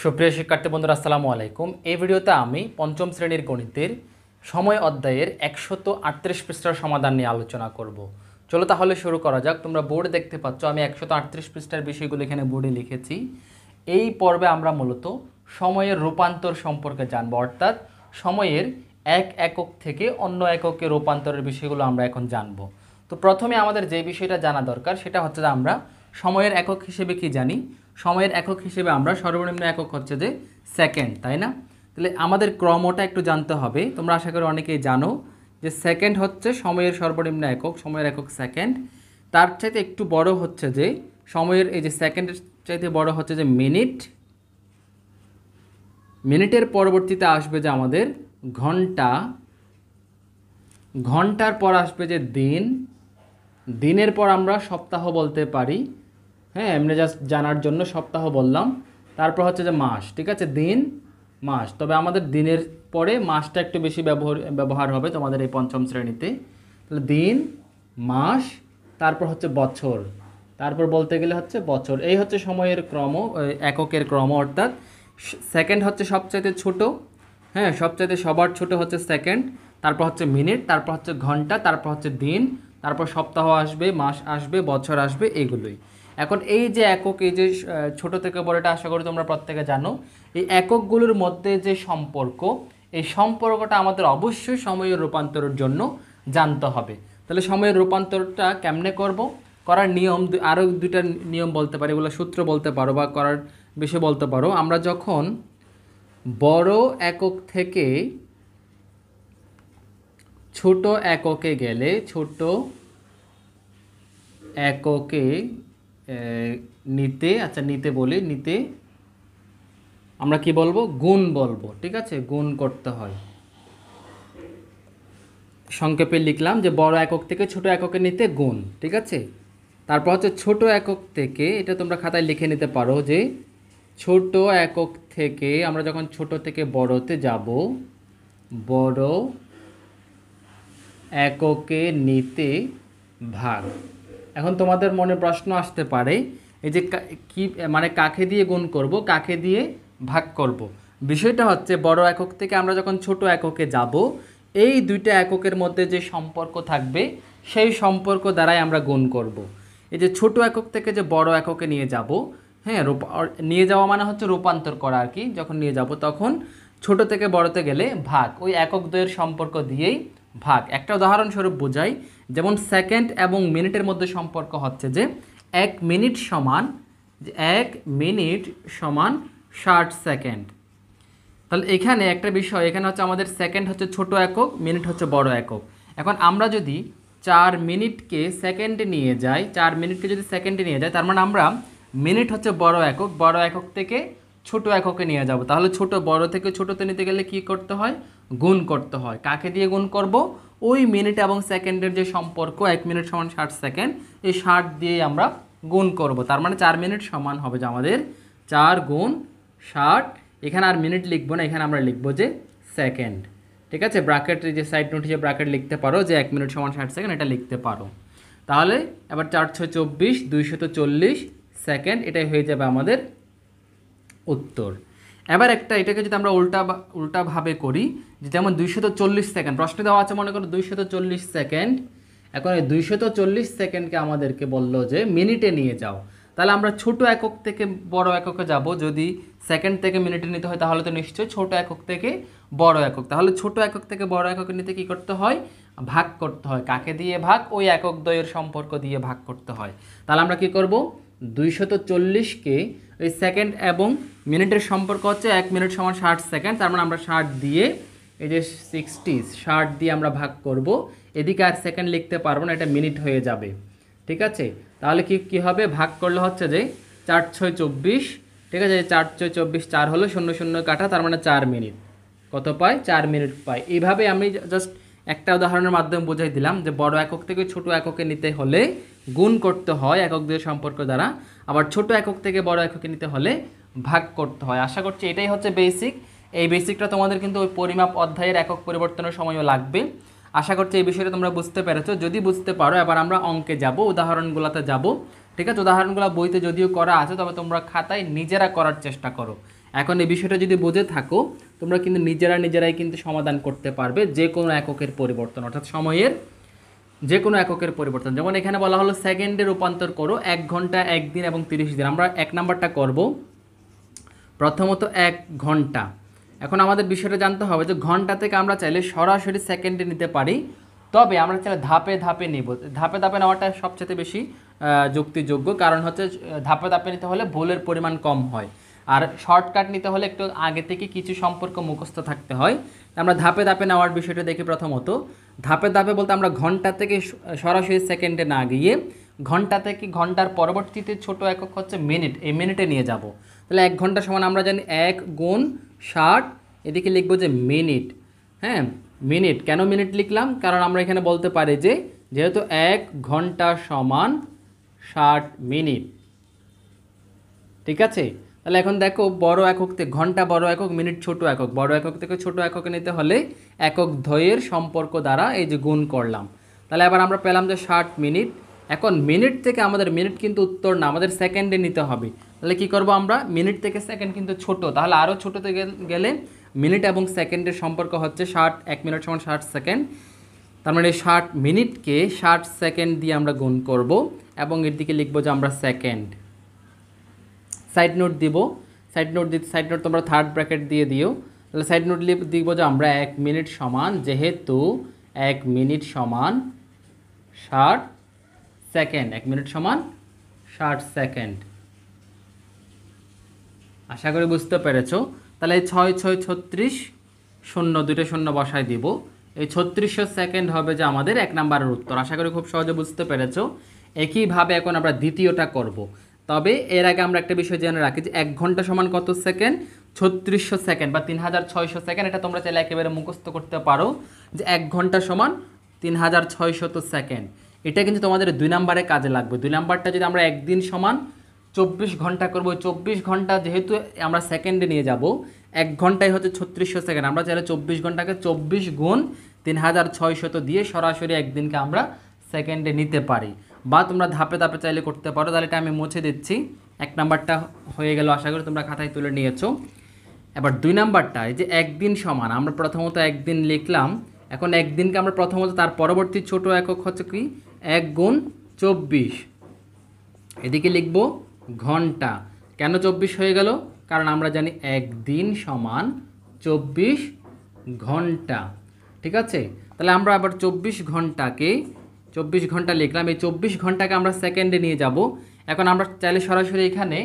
সুপ্রিয় শিক্ষার্থী বন্ধুরা আসসালামু আলাইকুম। এই ভিডিওতে আমি পঞ্চম শ্রেণীর গণিতের সময় অধ্যায়ের 138 পৃষ্ঠার সমাধান নিয়ে আলোচনা করব। চলো তাহলে শুরু করা যাক। তোমরা বোর্ড দেখতে পাচ্ছ, আমি 138 পৃষ্ঠার বিষয়গুলো এখানে বোর্ডে লিখেছি। এই পর্বে আমরা মূলত সময়ের রূপান্তর সম্পর্কে জানবো, অর্থাৎ সময়ের এক একক থেকে অন্য এককে রূপান্তরের বিষয়গুলো আমরা এখন জানবো। তো প্রথমে আমাদের যে বিষয়টা জানা দরকার সেটা হচ্ছে যে আমরা সময়ের একক হিসেবে কি জানি। সময়ের একক হিসেবে আমরা সর্বনিম্ন একক হচ্ছে যে সেকেন্ড, তাই না? তাহলে আমাদের ক্রমটা একটু জানতে হবে। তোমরা আশা করি অনেকেই জানো যে সেকেন্ড হচ্ছে সময়ের সর্বনিম্ন একক, সময়ের একক সেকেন্ড। তার চাইতে একটু বড় হচ্ছে যে সময়ের এই যে সেকেন্ডের চাইতে বড় হচ্ছে যে মিনিট। মিনিটের পরবর্তীতে আসবে যে আমাদের ঘন্টা, ঘন্টার পর আসবে যে দিন, দিনের পর আমরা সপ্তাহ বলতে পারি। হ্যাঁ, এমনি জাস্ট জানার জন্য সপ্তাহ বললাম। তারপর হচ্ছে যে মাস, ঠিক আছে, দিন মাস। তবে আমাদের দিনের পরে মাসটা একটু বেশি ব্যবহার হবে তোমাদের এই পঞ্চম শ্রেণীতে। তাহলে দিন, মাস, তারপর হচ্ছে বছর, তারপর বলতে গেলে হচ্ছে বছর। এই হচ্ছে সময়ের ক্রম, এককের ক্রম। অর্থাৎ সেকেন্ড হচ্ছে সবচাইতে ছোট, হ্যাঁ, সবচাইতে সবার ছোট হচ্ছে সেকেন্ড, তারপর হচ্ছে মিনিট, তারপর হচ্ছে ঘন্টা, তারপর হচ্ছে দিন, তারপর সপ্তাহ আসবে, মাস আসবে, বছর আসবে, এগুলোই। এখন এই যে একক, এই যে ছোট থেকে বড়টা আশা করি তোমরা প্রত্যেকে জানো। এই এককগুলোর মধ্যে যে সম্পর্ক, এই সম্পর্কটা আমাদের অবশ্যই সময়ের রূপান্তরের জন্য জানতে হবে। তাহলে সময়ের রূপান্তরটা কেমনে করব, করার নিয়ম আরও দুইটা নিয়ম বলতে পারি, এগুলো সূত্র বলতে পারো বা করার বিষয় বলতে পারো। আমরা যখন বড় একক থেকে ছোট এককে গেলে, ছোট এককে নিতে, আচ্ছা নিতে বলি, নিতে আমরা কি বলবো, গুণ বলবো, ঠিক আছে, গুণ করতে হয়। সংক্ষেপে লিখলাম যে বড় একক থেকে ছোট এককে নিতে গুণ, ঠিক আছে। তারপর হচ্ছে ছোট একক থেকে, এটা তোমরা খাতায় লিখে নিতে পারো যে ছোট একক থেকে আমরা যখন ছোট থেকে বড়তে যাব, বড় এককে নিতে ভাগ। এখন তোমাদের মনে প্রশ্ন আসতে পারে, এই যে কি মানে কাকে দিয়ে গুণ করব, কাকে দিয়ে ভাগ করব। বিষয়টা হচ্ছে বড় একক থেকে আমরা যখন ছোট এককে যাব, এই দুইটা এককের মধ্যে যে সম্পর্ক থাকবে সেই সম্পর্ক দ্বারাই আমরা গুণ করব। এই যে ছোট একক থেকে যে বড় এককে নিয়ে যাব, হ্যাঁ, নিয়ে যাওয়া মানে হচ্ছে রূপান্তর করা আর কি। যখন নিয়ে যাব তখন ছোট থেকে বড়তে গেলে ভাগ, ওই একক দ্বয়ের সম্পর্ক দিয়েই ভাগ। একটা উদাহরণস্বরূপ বোঝাই, যেমন সেকেন্ড এবং মিনিটের মধ্যে সম্পর্ক হচ্ছে যে 1 মিনিট সমান 1 মিনিট সমান 60 সেকেন্ড। তাহলে এখানে একটা বিষয়, এখানে হচ্ছে আমাদের সেকেন্ড হচ্ছে ছোট একক, মিনিট হচ্ছে বড় একক। এখন আমরা যদি 4 মিনিটকে সেকেন্ডে নিয়ে যাই, 4 মিনিটকে যদি সেকেন্ডে নিয়ে যাই, তার মানে আমরা মিনিট হচ্ছে বড় একক, বড় একক থেকে ছোট এককে নিয়ে যাব। তাহলে ছোট বড় থেকে ছোটতে নিতে গেলে কি করতে হয়, গুণ করতে হয়। কাকে দিয়ে গুণ করব, ওই মিনিট এবং সেকেন্ডের যে সম্পর্ক, 1 মিনিট সমান 60 সেকেন্ড, এই 60 দিয়েই আমরা গুণ করব। তার মানে 4 মিনিট সমান হবে যে আমাদের 4 গুণ 60। এখানে আর মিনিট লিখবো না, এখানে আমরা লিখবো যে সেকেন্ড, ঠিক আছে। ব্র্যাকেট যে সাইড নোট হিসেবে ব্র্যাকেট লিখতে পারো যে 1 মিনিট সমান 60 সেকেন্ড, এটা লিখতে পারো। তাহলে এবার 4 6 24, 240 সেকেন্ড, এটাই হয়ে যাবে আমাদের উত্তর। এবার এটাকে যদি আমরা উল্টাভাবে করি, যে যেমন 240 সেকেন্ড প্রশ্নে দেওয়া আছে, মনে করো 240 সেকেন্ড। এখন এই 240 সেকেন্ডকে আমাদেরকে বললো যে মিনিটে নিয়ে যাও। তাহলে আমরা ছোট একক থেকে বড় এককে যাব। যদি সেকেন্ড থেকে মিনিটে নিতে হয় তাহলে তো নিশ্চয়ই ছোট একক থেকে বড় একক। তাহলে ছোট একক থেকে বড় এককে নিতে কি করতে হয়, ভাগ করতে হয়। কাকে দিয়ে ভাগ, ওই একক দ্বয়ের সম্পর্ক দিয়ে ভাগ করতে হয়। তাহলে আমরা কি করব, 240কে ওই সেকেন্ড এবং মিনিটের সম্পর্ক হচ্ছে 1 মিনিট সমান 60 সেকেন্ড, তার মানে আমরা 60 দিয়ে, এই যে 60 দিয়ে আমরা ভাগ করব। এদিকে আর সেকেন্ড লিখতে পারবো না, এটা মিনিট হয়ে যাবে, ঠিক আছে। তাহলে কি হবে, ভাগ করলে হচ্ছে যে 4 6 24, ঠিক আছে। 4 6 24, 4 হলো 0 0 কাটা, তার মানে 4 মিনিট। কত পাই, 4 মিনিট পাই। এইভাবে আমি জাস্ট একটা উদাহরণের মাধ্যমে বোঝাই দিলাম যে বড় একক থেকে ছোট এককে নিতে হলে গুণ করতে হয় একক দুয়ের সম্পর্ক দ্বারা, আবার ছোট একক থেকে বড় এককে নিতে হলে ভাগ করতে হয়। আশা করছি এটাই হচ্ছে বেসিক। এই বেসিকটা তোমাদের কিন্তু ওই পরিমাপ অধ্যায়ের একক পরিবর্তনের সময়ও লাগবে। আশা করছি এই বিষয়টা তোমরা বুঝতে পেরেছো। যদি বুঝতে পারো, এবার আমরা অঙ্কে যাব, উদাহরণগুলোতে যাব, ঠিক আছে। উদাহরণগুলো বইতে যদিও করা আছে, তবে তোমরা খাতায় নিজেরা করার চেষ্টা করো। এখন এই বিষয়টা যদি বুঝে থাকো তোমরা কিন্তু নিজেরাই কিন্তু সমাধান করতে পারবে যে কোনো এককের পরিবর্তন, অর্থাৎ সময়ের যে কোনো এককের পরিবর্তন। যেমন এখানে বলা হলো সেকেন্ডে রূপান্তর করো 1 ঘন্টা, 1 দিন এবং 30 দিন। আমরা 1 নাম্বারটা করব। প্রথমত 1 ঘন্টা। এখন আমাদের বিষয়টা জানতে হবে যে ঘন্টা থেকে আমরা চাইলে সরাসরি সেকেন্ডে নিতে পারি, তবে আমরা চাইলে ধাপে ধাপে নেব। ধাপে ধাপে নেওয়াটা সবচেয়ে বেশি যুক্তিযোগ্য, কারণ হচ্ছে ধাপে ধাপে নিতে হলে ভুলের পরিমাণ কম হয়, আর শর্টকাট নিতে হলে একটু আগে থেকে কিছু সম্পর্ক মুখস্থ থাকতে হয়। আমরা ধাপে ধাপে নেওয়ার বিষয়টা দেখি। প্রথমত ধাপে ধাপে বলতে আমরা ঘন্টা থেকে সরাসরি সেকেন্ডে না গিয়ে ঘন্টা থেকে ঘন্টার পরবর্তীতে ছোট একক হচ্ছে মিনিট, এই মিনিটে নিয়ে যাব। তাহলে 1 ঘন্টা সমান আমরা জানি 1 গুণ 60, এদিকে লিখবো যে মিনিট। হ্যাঁ, মিনিট। কেন মিনিট লিখলাম? কারণ আমরা এখানে বলতে পারি যে যেহেতু 1 ঘন্টা সমান 60 মিনিট। ঠিক আছে, তাহলে এখন দেখো বড় একক থেকে ঘন্টা বড় একক, মিনিট ছোট একক। বড় একক থেকে ছোট একক নিতে হলে একক দ্বয়ের সম্পর্ক দ্বারা এই যে গুণ করলাম। তাহলে এবার আমরা পেলাম যে 60 মিনিট। এখন মিনিট থেকে আমাদের মিনিট কিন্তু উত্তর না, আমাদের সেকেন্ডে নিতে হবে। তাহলে কি করব আমরা? মিনিট থেকে সেকেন্ড কিন্তু ছোট, তাহলে আরও ছোটোতে গেলে মিনিট এবং সেকেন্ডের সম্পর্ক হচ্ছে 60, 1 মিনিট সমান 60 সেকেন্ড। তার মানে 60 মিনিটকে 60 সেকেন্ড দিয়ে আমরা গুণ করব এবং এর দিকে লিখবো যে আমরা সেকেন্ড। সাইড নোট দিব। সাইড নোট তোমরা থার্ড ব্র্যাকেট দিয়ে দিও। তাহলে সাইড নোট দিব যে আমরা 1 মিনিট সমান, যেহেতু 1 মিনিট সমান 60 সেকেন্ড, 1 মিনিট সমান 60 সেকেন্ড। আশা করি বুঝতে পেরেছো। তাহলে এই 6 6 36 শূন্য, দুটো শূন্য বসায় দিব। এই 3600 সেকেন্ড হবে যে আমাদের 1 নাম্বারের উত্তর। আশা করি খুব সহজে বুঝতে পেরেছো। একইভাবে এখন আমরা দ্বিতীয়টা করব। তবে এর আগে আমরা একটা বিষয় জেনে রাখি যে 1 ঘন্টা সমান কত সেকেন্ড? 3600 সেকেন্ড বা 3600 সেকেন্ড। এটা তোমরা চাইলে একেবারে মুখস্থ করতে পারো যে 1 ঘন্টা সমান 3600 সেকেন্ড। এটা কিন্তু তোমাদের 2 নাম্বারে কাজে লাগবে। 2 নাম্বারটা যদি আমরা একদিন সমান 24 ঘন্টা করব, 24 ঘন্টা যেহেতু আমরা সেকেন্ডে নিয়ে যাব, 1 ঘন্টায় হচ্ছে 3600 সেকেন্ড। আমরা চাইলে 24 ঘন্টাকে 24 গুণ 3600 দিয়ে সরাসরি একদিনকে আমরা সেকেন্ডে নিতে পারি, বা তোমরা ধাপে ধাপে চাইলে করতে পারো। তাহলে এটা আমি মুছে দিচ্ছি। 1 নাম্বারটা হয়ে গেল, আশা করি তোমরা খাতায় তুলে নিয়েছো। এবার 2 নাম্বারটা, এই যে একদিন সমান, আমরা প্রথমত একদিন লিখলাম। এখন একদিনকে আমরা প্রথমত তার পরবর্তী ছোট একক হচ্ছে কি 1 গুণ 24, এদিকে লিখব ঘন্টা। কেন 24 হয়ে গেল? কারণ আমরা জানি একদিন সমান 24 ঘন্টা। ঠিক আছে, তাহলে আমরা আবার 24 ঘন্টাকে 24 ঘন্টা লিখলাম। এই 24 ঘন্টাকে আমরা সেকেন্ডে নিয়ে যাব। এখন আমরা চাইলে সরাসরি এখানে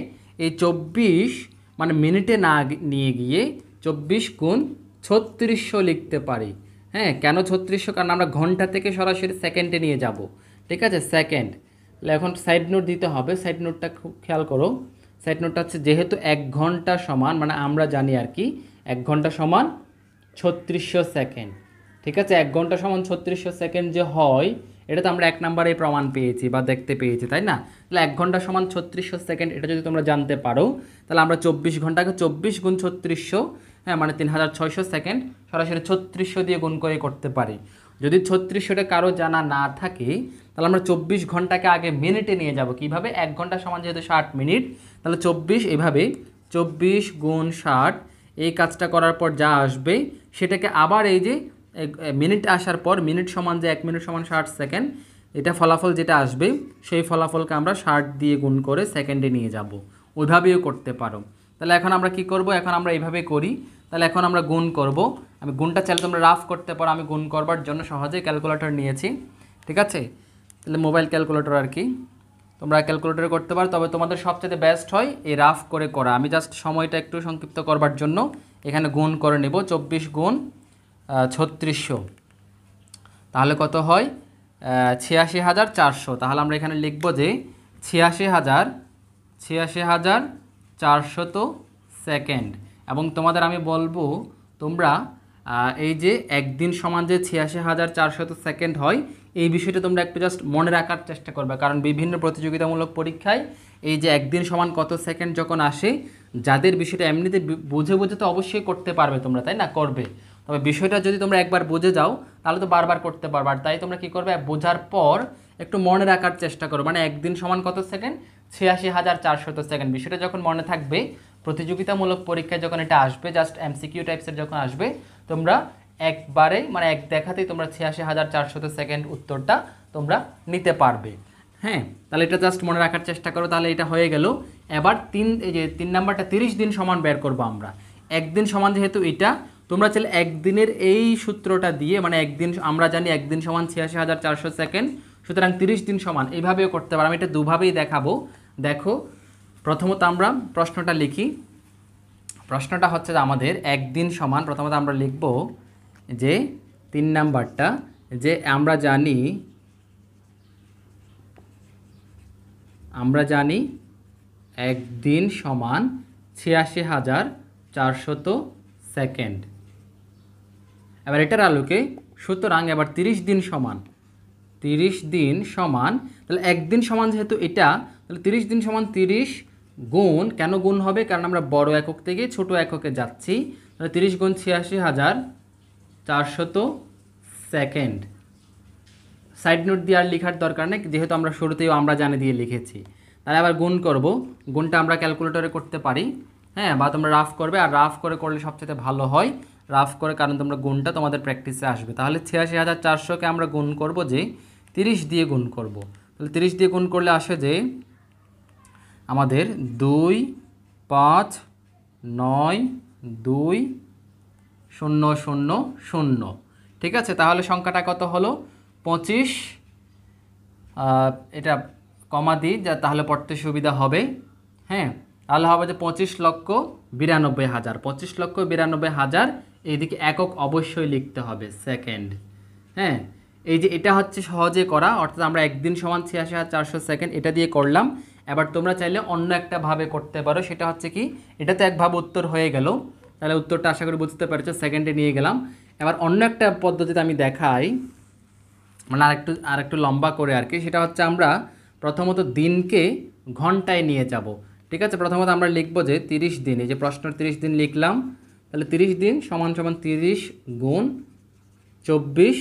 এই 24 মানে মিনিটে না নিয়ে গিয়ে 24 গুণ 3600 লিখতে পারি। হ্যাঁ, কেন 3600? কারণ আমরা ঘন্টা থেকে সরাসরি সেকেন্ডে নিয়ে যাব। ঠিক আছে, সেকেন্ড। তাহলে এখন সাইড নোট দিতে হবে। সাইড নোটটা খুব খেয়াল করো। সাইড নোটটা হচ্ছে যেহেতু 1 ঘন্টা সমান, মানে আমরা জানি আর কি 1 ঘন্টা সমান 3600 সেকেন্ড। ঠিক আছে, 1 ঘন্টা সমান 3600 সেকেন্ড যে হয়, এটা তো আমরা 1 নাম্বারে প্রমাণ পেয়েছি বা দেখতে পেয়েছি, তাই না? তাহলে 1 ঘন্টা সমান 3600 সেকেন্ড, এটা যদি তোমরা জানতে পারো, তাহলে আমরা 24 ঘন্টাকে 24 গুণ 3600, হ্যাঁ মানে 3600 সেকেন্ড সরাসরি 3600 দিয়ে গুণ করে করতে পারি। যদি 3600টা কারো জানা না থাকে, তাহলে আমরা 24 ঘন্টাকে আগে মিনিটে নিয়ে যাব। কিভাবে? 1 ঘন্টা সমান যেহেতু 60 মিনিট, তাহলে 24 এভাবে 24 গুণ 60, এই কাজটা করার পর যা আসবে সেটাকে আবার এই যে মিনিট আসার পর মিনিট সমান যে 1 মিনিট সমান 60 সেকেন্ড, এটা ফলাফল যেটা আসবে সেই ফলাফলকে আমরা 60 দিয়ে গুণ করে সেকেন্ডে নিয়ে যাব। ওইভাবেও করতে পারো। তাহলে এখন আমরা কি করব? এখন আমরা এইভাবে করি। তাহলে এখন আমরা গুণ করব। আমি গুণটা চাইলে তোমরা রাফ করতে পারো, আমি গুণ করবার জন্য সহজে ক্যালকুলেটর নিয়েছি। ঠিক আছে, তাহলে মোবাইল ক্যালকুলেটর আর কি, তোমরা ক্যালকুলেটরে করতে পারো। তবে তোমাদের সবচেয়ে বেস্ট হয় এই রাফ করে করা। আমি জাস্ট সময়টা একটু সংক্ষিপ্ত করবার জন্য এখানে গুণ করে নেব। 24 গুণ 3600, তাহলে কত হয়? 86400। তাহলে আমরা এখানে লিখব যে 86400 সেকেন্ড। এবং তোমাদের আমি বলবো তোমরা এই যে একদিন সমান যে 86400 সেকেন্ড হয়, এই বিষয়টা তোমরা একটু জাস্ট মনে রাখার চেষ্টা করবে। কারণ বিভিন্ন প্রতিযোগিতামূলক পরীক্ষায় এই যে একদিন সমান কত সেকেন্ড যখন আসে, যাদের বিষয়টা এমনিতে বুঝে বুঝে তো অবশ্যই করতে পারবে তোমরা, তাই না? করবে। তবে বিষয়টা যদি তোমরা একবার বুঝে যাও তাহলে তো বারবার করতে পারবে। আর তাই তোমরা কী করবে? বোঝার পর একটু মনে রাখার চেষ্টা করো। মানে একদিন সমান কত সেকেন্ড? 86400 সেকেন্ড। বিষয়টা যখন মনে থাকবে প্রতিযোগিতামূলক পরীক্ষায় যখন এটা আসবে, জাস্ট এমসিকিউ টাইপসের যখন আসবে, তোমরা একবারে মানে এক দেখাতেই তোমরা 86,400 সেকেন্ড উত্তরটা তোমরা নিতে পারবে। হ্যাঁ, তাহলে এটা জাস্ট মনে রাখার চেষ্টা করো। তাহলে এটা হয়ে গেল। এবার এই যে 3 নাম্বারটা 30 দিন সমান বের করবো আমরা। একদিন সমান যেহেতু এটা, তোমরা চাইলে একদিনের এই সূত্রটা দিয়ে, মানে একদিন আমরা জানি একদিন সমান 86,400 সেকেন্ড, সুতরাং 30 দিন সমান এইভাবেও করতে পারো। আমি এটা দুভাবেই দেখাবো। দেখো, প্রথমত আমরা প্রশ্নটা লিখি। প্রশ্নটা হচ্ছে যে আমাদের একদিন সমান, প্রথমত আমরা লিখব যে 3 নাম্বারটা, যে আমরা জানি একদিন সমান 86,400 সেকেন্ড। এবার এটার আলোকে সুতরাং এবার 30 দিন সমান, তাহলে একদিন সমান যেহেতু এটা, তাহলে 30 দিন সমান 30 গুণ, কেন গুণ হবে? কারণ আমরা বড় একক থেকে ছোট এককে যাচ্ছি। তাহলে 30 গুণ 86,400 সেকেন্ড। সাইড নোট দিয়ে আর লেখার দরকার নেই, যেহেতু আমরা শুরুতেই আমরা জানি দিয়ে লিখেছি। তাহলে আবার গুণ করব। গুণটা আমরা ক্যালকুলেটরে করতে পারি, হ্যাঁ, বা তোমরা রাফ করবে। আর রাফ করে করলে সবচেয়ে ভালো হয়, রাফ করে, কারণ তোমরা গুণটা তোমাদের প্র্যাকটিসে আসবে। তাহলে 86,400কে আমরা গুণ করব যে 30 দিয়ে গুণ করব। তাহলে 30 দিয়ে গুণ করলে আসে যে আমাদের 2, 5, 9, 2, 0, 0, 0। ঠিক আছে, তাহলে সংখ্যাটা কত হলো? 25। এটা কমা দিই যা, তাহলে পড়তে সুবিধা হবে। হ্যাঁ, তাহলে হবে যে 25,92,000। 25,92,000। এইদিকে একক অবশ্যই লিখতে হবে, সেকেন্ড। হ্যাঁ, এই যে এটা হচ্ছে সহজে করা, অর্থাৎ আমরা একদিন সমান 86,400 সেকেন্ড এটা দিয়ে করলাম। এবার তোমরা চাইলে অন্য একটা ভাবে করতে পারো। সেটা হচ্ছে কি, এটা তো একভাবে উত্তর হয়ে গেল, তাহলে উত্তরটা আশা করি বুঝতে পেরেছো, সেকেন্ডে নিয়ে গেলাম। এবার অন্য একটা পদ্ধতিতে আমি দেখাই, মানে আরেকটু লম্বা করে আর কি। সেটা হচ্ছে আমরা প্রথমত দিনকে ঘন্টায় নিয়ে যাব। ঠিক আছে, প্রথমত আমরা লিখব যে 30 দিন, এই যে প্রশ্নের 30 দিন লিখলাম। তাহলে 30 দিন সমান সমান 30 গুণ 24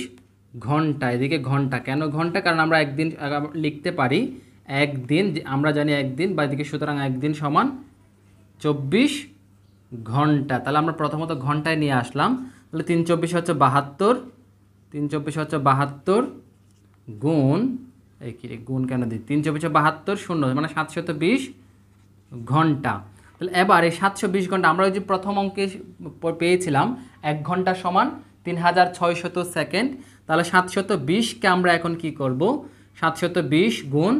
ঘন্টা। এদিকে ঘন্টা, কেন ঘন্টা? কারণ আমরা একদিন লিখতে পারি একদিন, আমরা জানি একদিন, বা এদিকে সুতরাং একদিন সমান 24 ঘন্টা। তাহলে আমরা প্রথমত ঘন্টায় নিয়ে আসলাম। তাহলে 3 24 হচ্ছে 72, 3 24 হচ্ছে 72 গুণ, এই কি গুণ কেন দিই, 3 24 72 শূন্য, মানে 720 ঘন্টা। তাহলে এবার এই 720 ঘন্টা আমরা ওই যে প্রথম অঙ্কে পেয়েছিলাম 1 ঘন্টা সমান 3600 সেকেন্ড। তাহলে 720কে আমরা এখন কি করব? 720 গুণ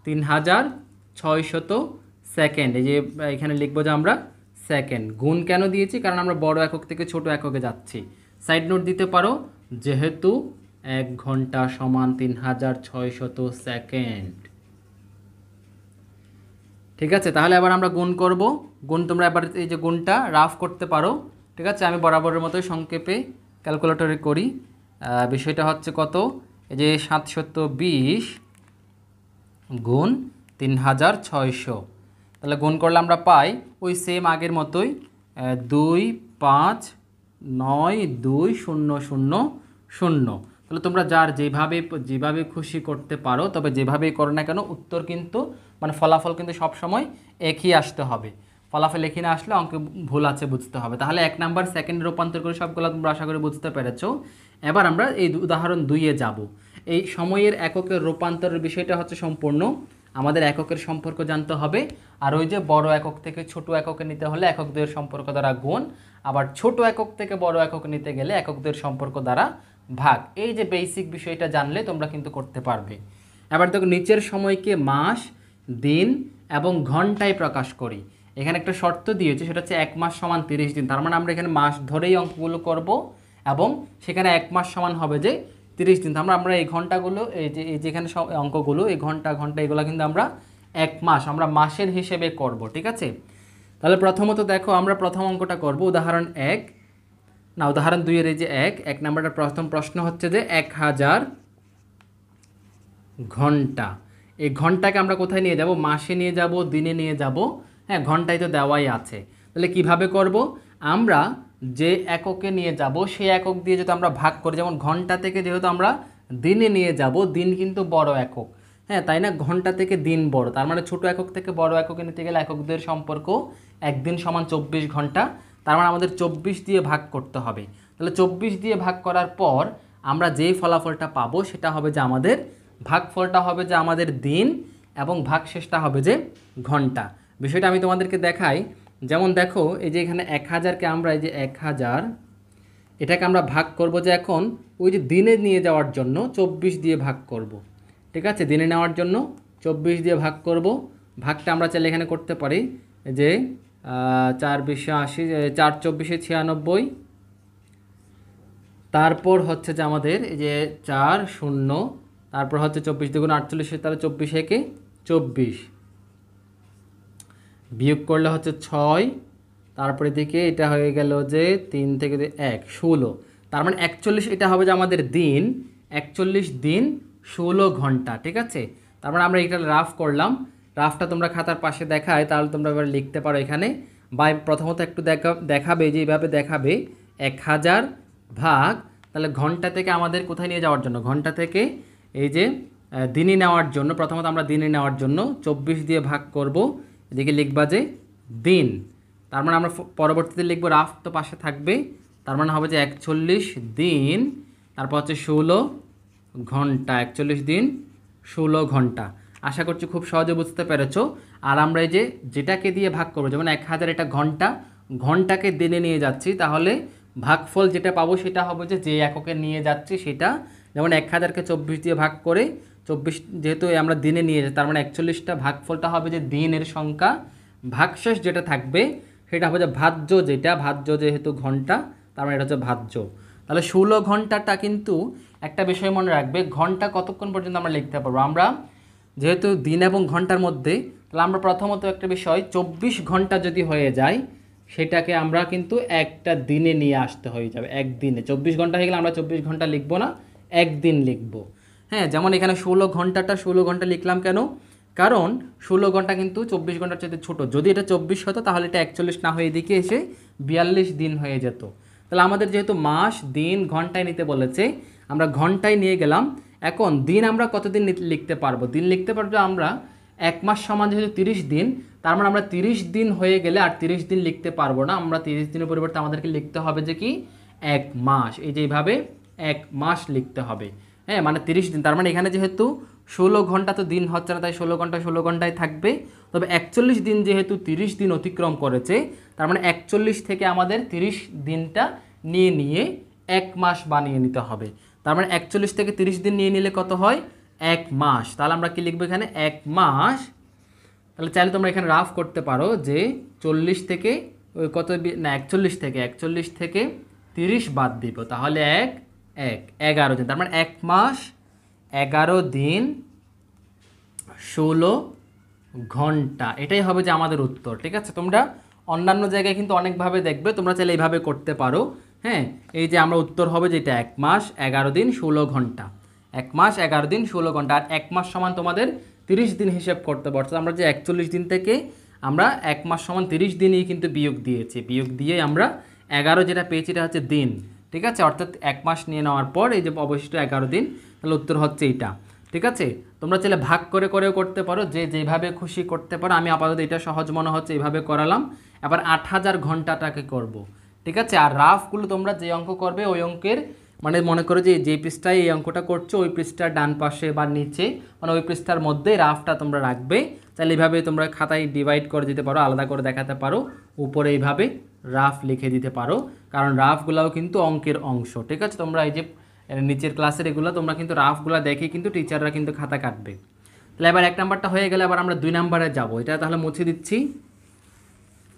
3600 সেকেন্ড, এই যে এখানে লিখবো যে আমরা সেকেন্ড। গুণ কেন দিয়েছি? কারণ আমরা বড় একক থেকে ছোট এককে যাচ্ছি। সাইড নোট দিতে পারো, যেহেতু 1 ঘন্টা সমান 3600 সেকেন্ড। ঠিক আছে, তাহলে এবার আমরা গুণ করব। গুণ তোমরা এবার এই যে গুণটা রাফ করতে পারো। ঠিক আছে, আমি বরাবরের মতোই সংক্ষেপে ক্যালকুলেটরে করি। বিষয়টা হচ্ছে কত, এই যে 720 গুণ 3600। তাহলে গুণ করলে আমরা পাই ওই সেম আগের মতোই 2, 5, 9, 2, 0, 0, 0। তাহলে তোমরা যার যেভাবে খুশি করতে পারো, তবে যেভাবেই করো না কেন উত্তর কিন্তু, মানে ফলাফল কিন্তু সবসময় একই আসতে হবে। ফলাফল একই না আসলে অঙ্কে ভুল আছে বুঝতে হবে। তাহলে 1 নাম্বার সেকেন্ড রূপান্তর করে সবগুলো তোমরা আশা করি বুঝতে পেরেছো। এবার আমরা এই উদাহরণ 2-এ যাব। এই সময়ের এককের রূপান্তরের বিষয়টা হচ্ছে সম্পূর্ণ আমাদের এককের সম্পর্ক জানতে হবে। আর ওই যে বড় একক থেকে ছোট এককে নিতে হলে একক দ্বয়ের সম্পর্ক দ্বারা গুণ, আবার ছোট একক থেকে বড় একক নিতে গেলে একক দ্বয়ের সম্পর্ক দ্বারা ভাগ। এই যে বেসিক বিষয়টা জানলে তোমরা কিন্তু করতে পারবে। এবার দেখো, নিচের সময়কে মাস, দিন এবং ঘন্টায় প্রকাশ করি। এখানে একটা শর্ত দিয়েছে, সেটা হচ্ছে 1 মাস সমান 30 দিন। তার মানে আমরা এখানে মাস ধরেই অঙ্কগুলো করব, এবং সেখানে 1 মাস সমান হবে যে 30 দিন। আমরা এই ঘন্টাগুলো, এই যেখানে অঙ্কগুলো, এই ঘন্টা এগুলো কিন্তু আমরা 1 মাস, আমরা মাসের হিসেবে করব। ঠিক আছে, তাহলে প্রথমত দেখো, আমরা প্রথম অঙ্কটা করব উদাহরণ 1, না উদাহরণ 2-এর এই যে 1 নাম্বারটা প্রথম প্রশ্ন হচ্ছে যে 1000 ঘন্টা। এই ঘন্টাকে আমরা কোথায় নিয়ে যাব? মাসে নিয়ে যাব, দিনে নিয়ে যাব। হ্যাঁ, ঘন্টায় তো দেওয়াই আছে। তাহলে কিভাবে করব? আমরা যে এককে নিয়ে যাব সেই একক দিয়ে যদি আমরা ভাগ করি, যেমন ঘন্টা থেকে যেহেতু আমরা দিনে নিয়ে যাব, দিন কিন্তু বড় একক। হ্যাঁ তাই না, ঘন্টা থেকে দিন বড়, তার মানে ছোট একক থেকে বড় এককে নিতে গেলে এককদের সম্পর্ক একদিন সমান 24 ঘন্টা, তার মানে আমাদের 24 দিয়ে ভাগ করতে হবে। তাহলে 24 দিয়ে ভাগ করার পর আমরা যেই ফলাফলটা পাবো সেটা হবে যে আমাদের ভাগফলটা হবে যে আমাদের দিন, এবং ভাগশেষটা হবে যে ঘন্টা। বিষয়টা আমি তোমাদেরকে দেখাই। যেমন দেখো এই যে এখানে 1000কে আমরা এই যে 1000 এটাকে আমরা ভাগ করব যে এখন ওই যে দিনে নিয়ে যাওয়ার জন্য 24 দিয়ে ভাগ করব। ঠিক আছে, দিনে নেওয়ার জন্য 24 দিয়ে ভাগ করব। ভাগটা আমরা চাইলে এখানে করতে পারি যে 4 20 80, 4 24 96, তারপর হচ্ছে যে আমাদের এই যে 4 0, তারপর হচ্ছে 24 2 48, তাহলে 24 একে 24, বিয়োগ করলে হচ্ছে 6, তারপরে দিকে এটা হয়ে গেল যে 3 থেকে 1 16, তার মানে 41, এটা হবে যে আমাদের দিন, 41 দিন 16 ঘন্টা। ঠিক আছে, তার মানে আমরা এটা রাফ করলাম, রাফটা তোমরা খাতার পাশে দেখায়, তাহলে তোমরা এবার লিখতে পারো এখানে। বা প্রথমত একটু দেখাবে যে এইভাবে দেখাবে 1000 ভাগ, তাহলে ঘন্টা থেকে আমাদের কোথায় নিয়ে যাওয়ার জন্য, ঘন্টা থেকে এই যে দিনে নেওয়ার জন্য, প্রথমত আমরা দিনে নেওয়ার জন্য 24 দিয়ে ভাগ করব, এদিকে লিখবা যে দিন, তার মানে আমরা পরবর্তীতে লিখবো রাফ তো পাশে থাকবে, তার মানে হবে যে 41 দিন, তারপর হচ্ছে 16 ঘন্টা, 41 দিন 16 ঘন্টা। আশা করছি খুব সহজে বুঝতে পেরেছো। আর আমরা এই যে যেটাকে দিয়ে ভাগ করবো, যেমন 1000 এটা ঘন্টা, ঘন্টাকে দিনে নিয়ে যাচ্ছি, তাহলে ভাগফল যেটা পাবো সেটা হবে যে যে এককে নিয়ে যাচ্ছি সেটা, যেমন 1000কে 24 দিয়ে ভাগ করে 24 যেহেতু আমরা দিনে নিয়ে যাই, তার মানে 41টা ভাগফলটা হবে যে দিনের সংখ্যা, ভাগশেষ যেটা থাকবে সেটা হবে যে ভাজ্য, যেটা ভাজ্য যেহেতু ঘন্টা, তার মানে এটা হচ্ছে ভাজ্য। তাহলে 16 ঘন্টাটা কিন্তু একটা বিষয় মনে রাখবে, ঘন্টা কতক্ষণ পর্যন্ত আমরা লিখতে পারবো, আমরা যেহেতু দিন এবং ঘন্টার মধ্যে, তাহলে আমরা প্রথমত একটা বিষয় 24 ঘন্টা যদি হয়ে যায় সেটাকে আমরা কিন্তু একটা দিনে নিয়ে আসতে হয়ে যাবে, একদিনে। 24 ঘন্টা হয়ে গেলে আমরা 24 ঘন্টা লিখবো না, একদিন লিখবো। হ্যাঁ, যেমন এখানে 16 ঘন্টাটা 16 ঘন্টা লিখলাম কেন, কারণ 16 ঘন্টা কিন্তু 24 ঘন্টার চাইতে ছোটো, যদি এটা 24 হতো তাহলে এটা 41 না হয়ে এদিকে এসে 42 দিন হয়ে যেত। তাহলে আমাদের যেহেতু মাস দিন ঘন্টায় নিতে বলেছে, আমরা ঘন্টায় নিয়ে গেলাম। এখন দিন আমরা কতদিন লিখতে পারবো, দিন লিখতে পারবো আমরা 1 মাস সমান যেহেতু 30 দিন, তার মানে আমরা 30 দিন হয়ে গেলে আর 30 দিন লিখতে পারবো না, আমরা 30 দিনের পরিবর্তে আমাদেরকে লিখতে হবে যে কি 1 মাস, এই যে এইভাবে 1 মাস লিখতে হবে। হ্যাঁ, মানে 30 দিন, তার মানে এখানে যেহেতু 16 ঘন্টা তো দিন হচ্ছে না, তাই 16 ঘন্টা 16 ঘন্টায় থাকবে। তবে 41 দিন যেহেতু 30 দিন অতিক্রম করেছে, তার মানে 41 থেকে আমাদের 30 দিনটা নিয়ে নিয়ে 1 মাস বানিয়ে নিতে হবে। তার মানে 41 থেকে 30 দিন নিয়ে নিলে কত হয়, 1 মাস। তাহলে আমরা কি লিখবো এখানে 1 মাস। তাহলে চাইলে তোমরা এখানে রাফ করতে পারো যে 40 থেকে ওই কত না 41 থেকে 30 বাদ দিব, তাহলে 11 দিন, তার মানে 1 মাস 11 দিন 16 ঘন্টা, এটাই হবে যে আমাদের উত্তর। ঠিক আছে, তোমরা অন্যান্য জায়গায় কিন্তু অনেকভাবে দেখবে, তোমরা চাইলে এইভাবে করতে পারো। হ্যাঁ, এই যে আমরা উত্তর হবে যেটা 1 মাস 11 দিন 16 ঘন্টা, 1 মাস 11 দিন 16 ঘন্টা। আর 1 মাস সমান তোমাদের 30 দিন হিসেব করতে পারছো, আমরা যে 41 দিন থেকে আমরা 1 মাস সমান 30 দিনই কিন্তু বিয়োগ দিয়েছি, বিয়োগ দিয়ে আমরা 11 যেটা পেয়েছি এটা হচ্ছে দিন। ঠিক আছে, অর্থাৎ 1 মাস নিয়ে নেওয়ার পর এই যে অবশিষ্ট 11 দিন, তাহলে উত্তর হচ্ছে এইটা। ঠিক আছে, তোমরা চাইলে ভাগ করে করেও করতে পারো, যে যেভাবে খুশি করতে পারো। আমি আপাতত এটা সহজ মনে হচ্ছে এইভাবে করালাম। এবার 8000 ঘন্টাটাকে করব। ঠিক আছে, আর রাফগুলো তোমরা যে অঙ্ক করবে ওই অঙ্কের মানে মনে করো যে যে পৃষ্ঠায় এই অঙ্কটা করছো ওই পৃষ্ঠার ডান পাশে বা নিচে, মানে ওই পৃষ্ঠার মধ্যে রাফটা তোমরা রাখবে। চাইলে এইভাবে তোমরা খাতায় ডিভাইড করে দিতে পারো, আলাদা করে দেখাতে পারো, উপরে এইভাবে রাফ লিখে দিতে পারো, কারণ রাফগুলোও কিন্তু অঙ্কের অংশ। ঠিক আছে, তোমরা এই যে নিচের ক্লাসের এগুলো তোমরা কিন্তু রাফগুলো দেখে কিন্তু টিচাররা কিন্তু খাতা কাটবে। তাহলে এবার 1 নাম্বারটা হয়ে গেলে আবার আমরা 2 নাম্বারে যাব, এটা তাহলে মুছে দিচ্ছি।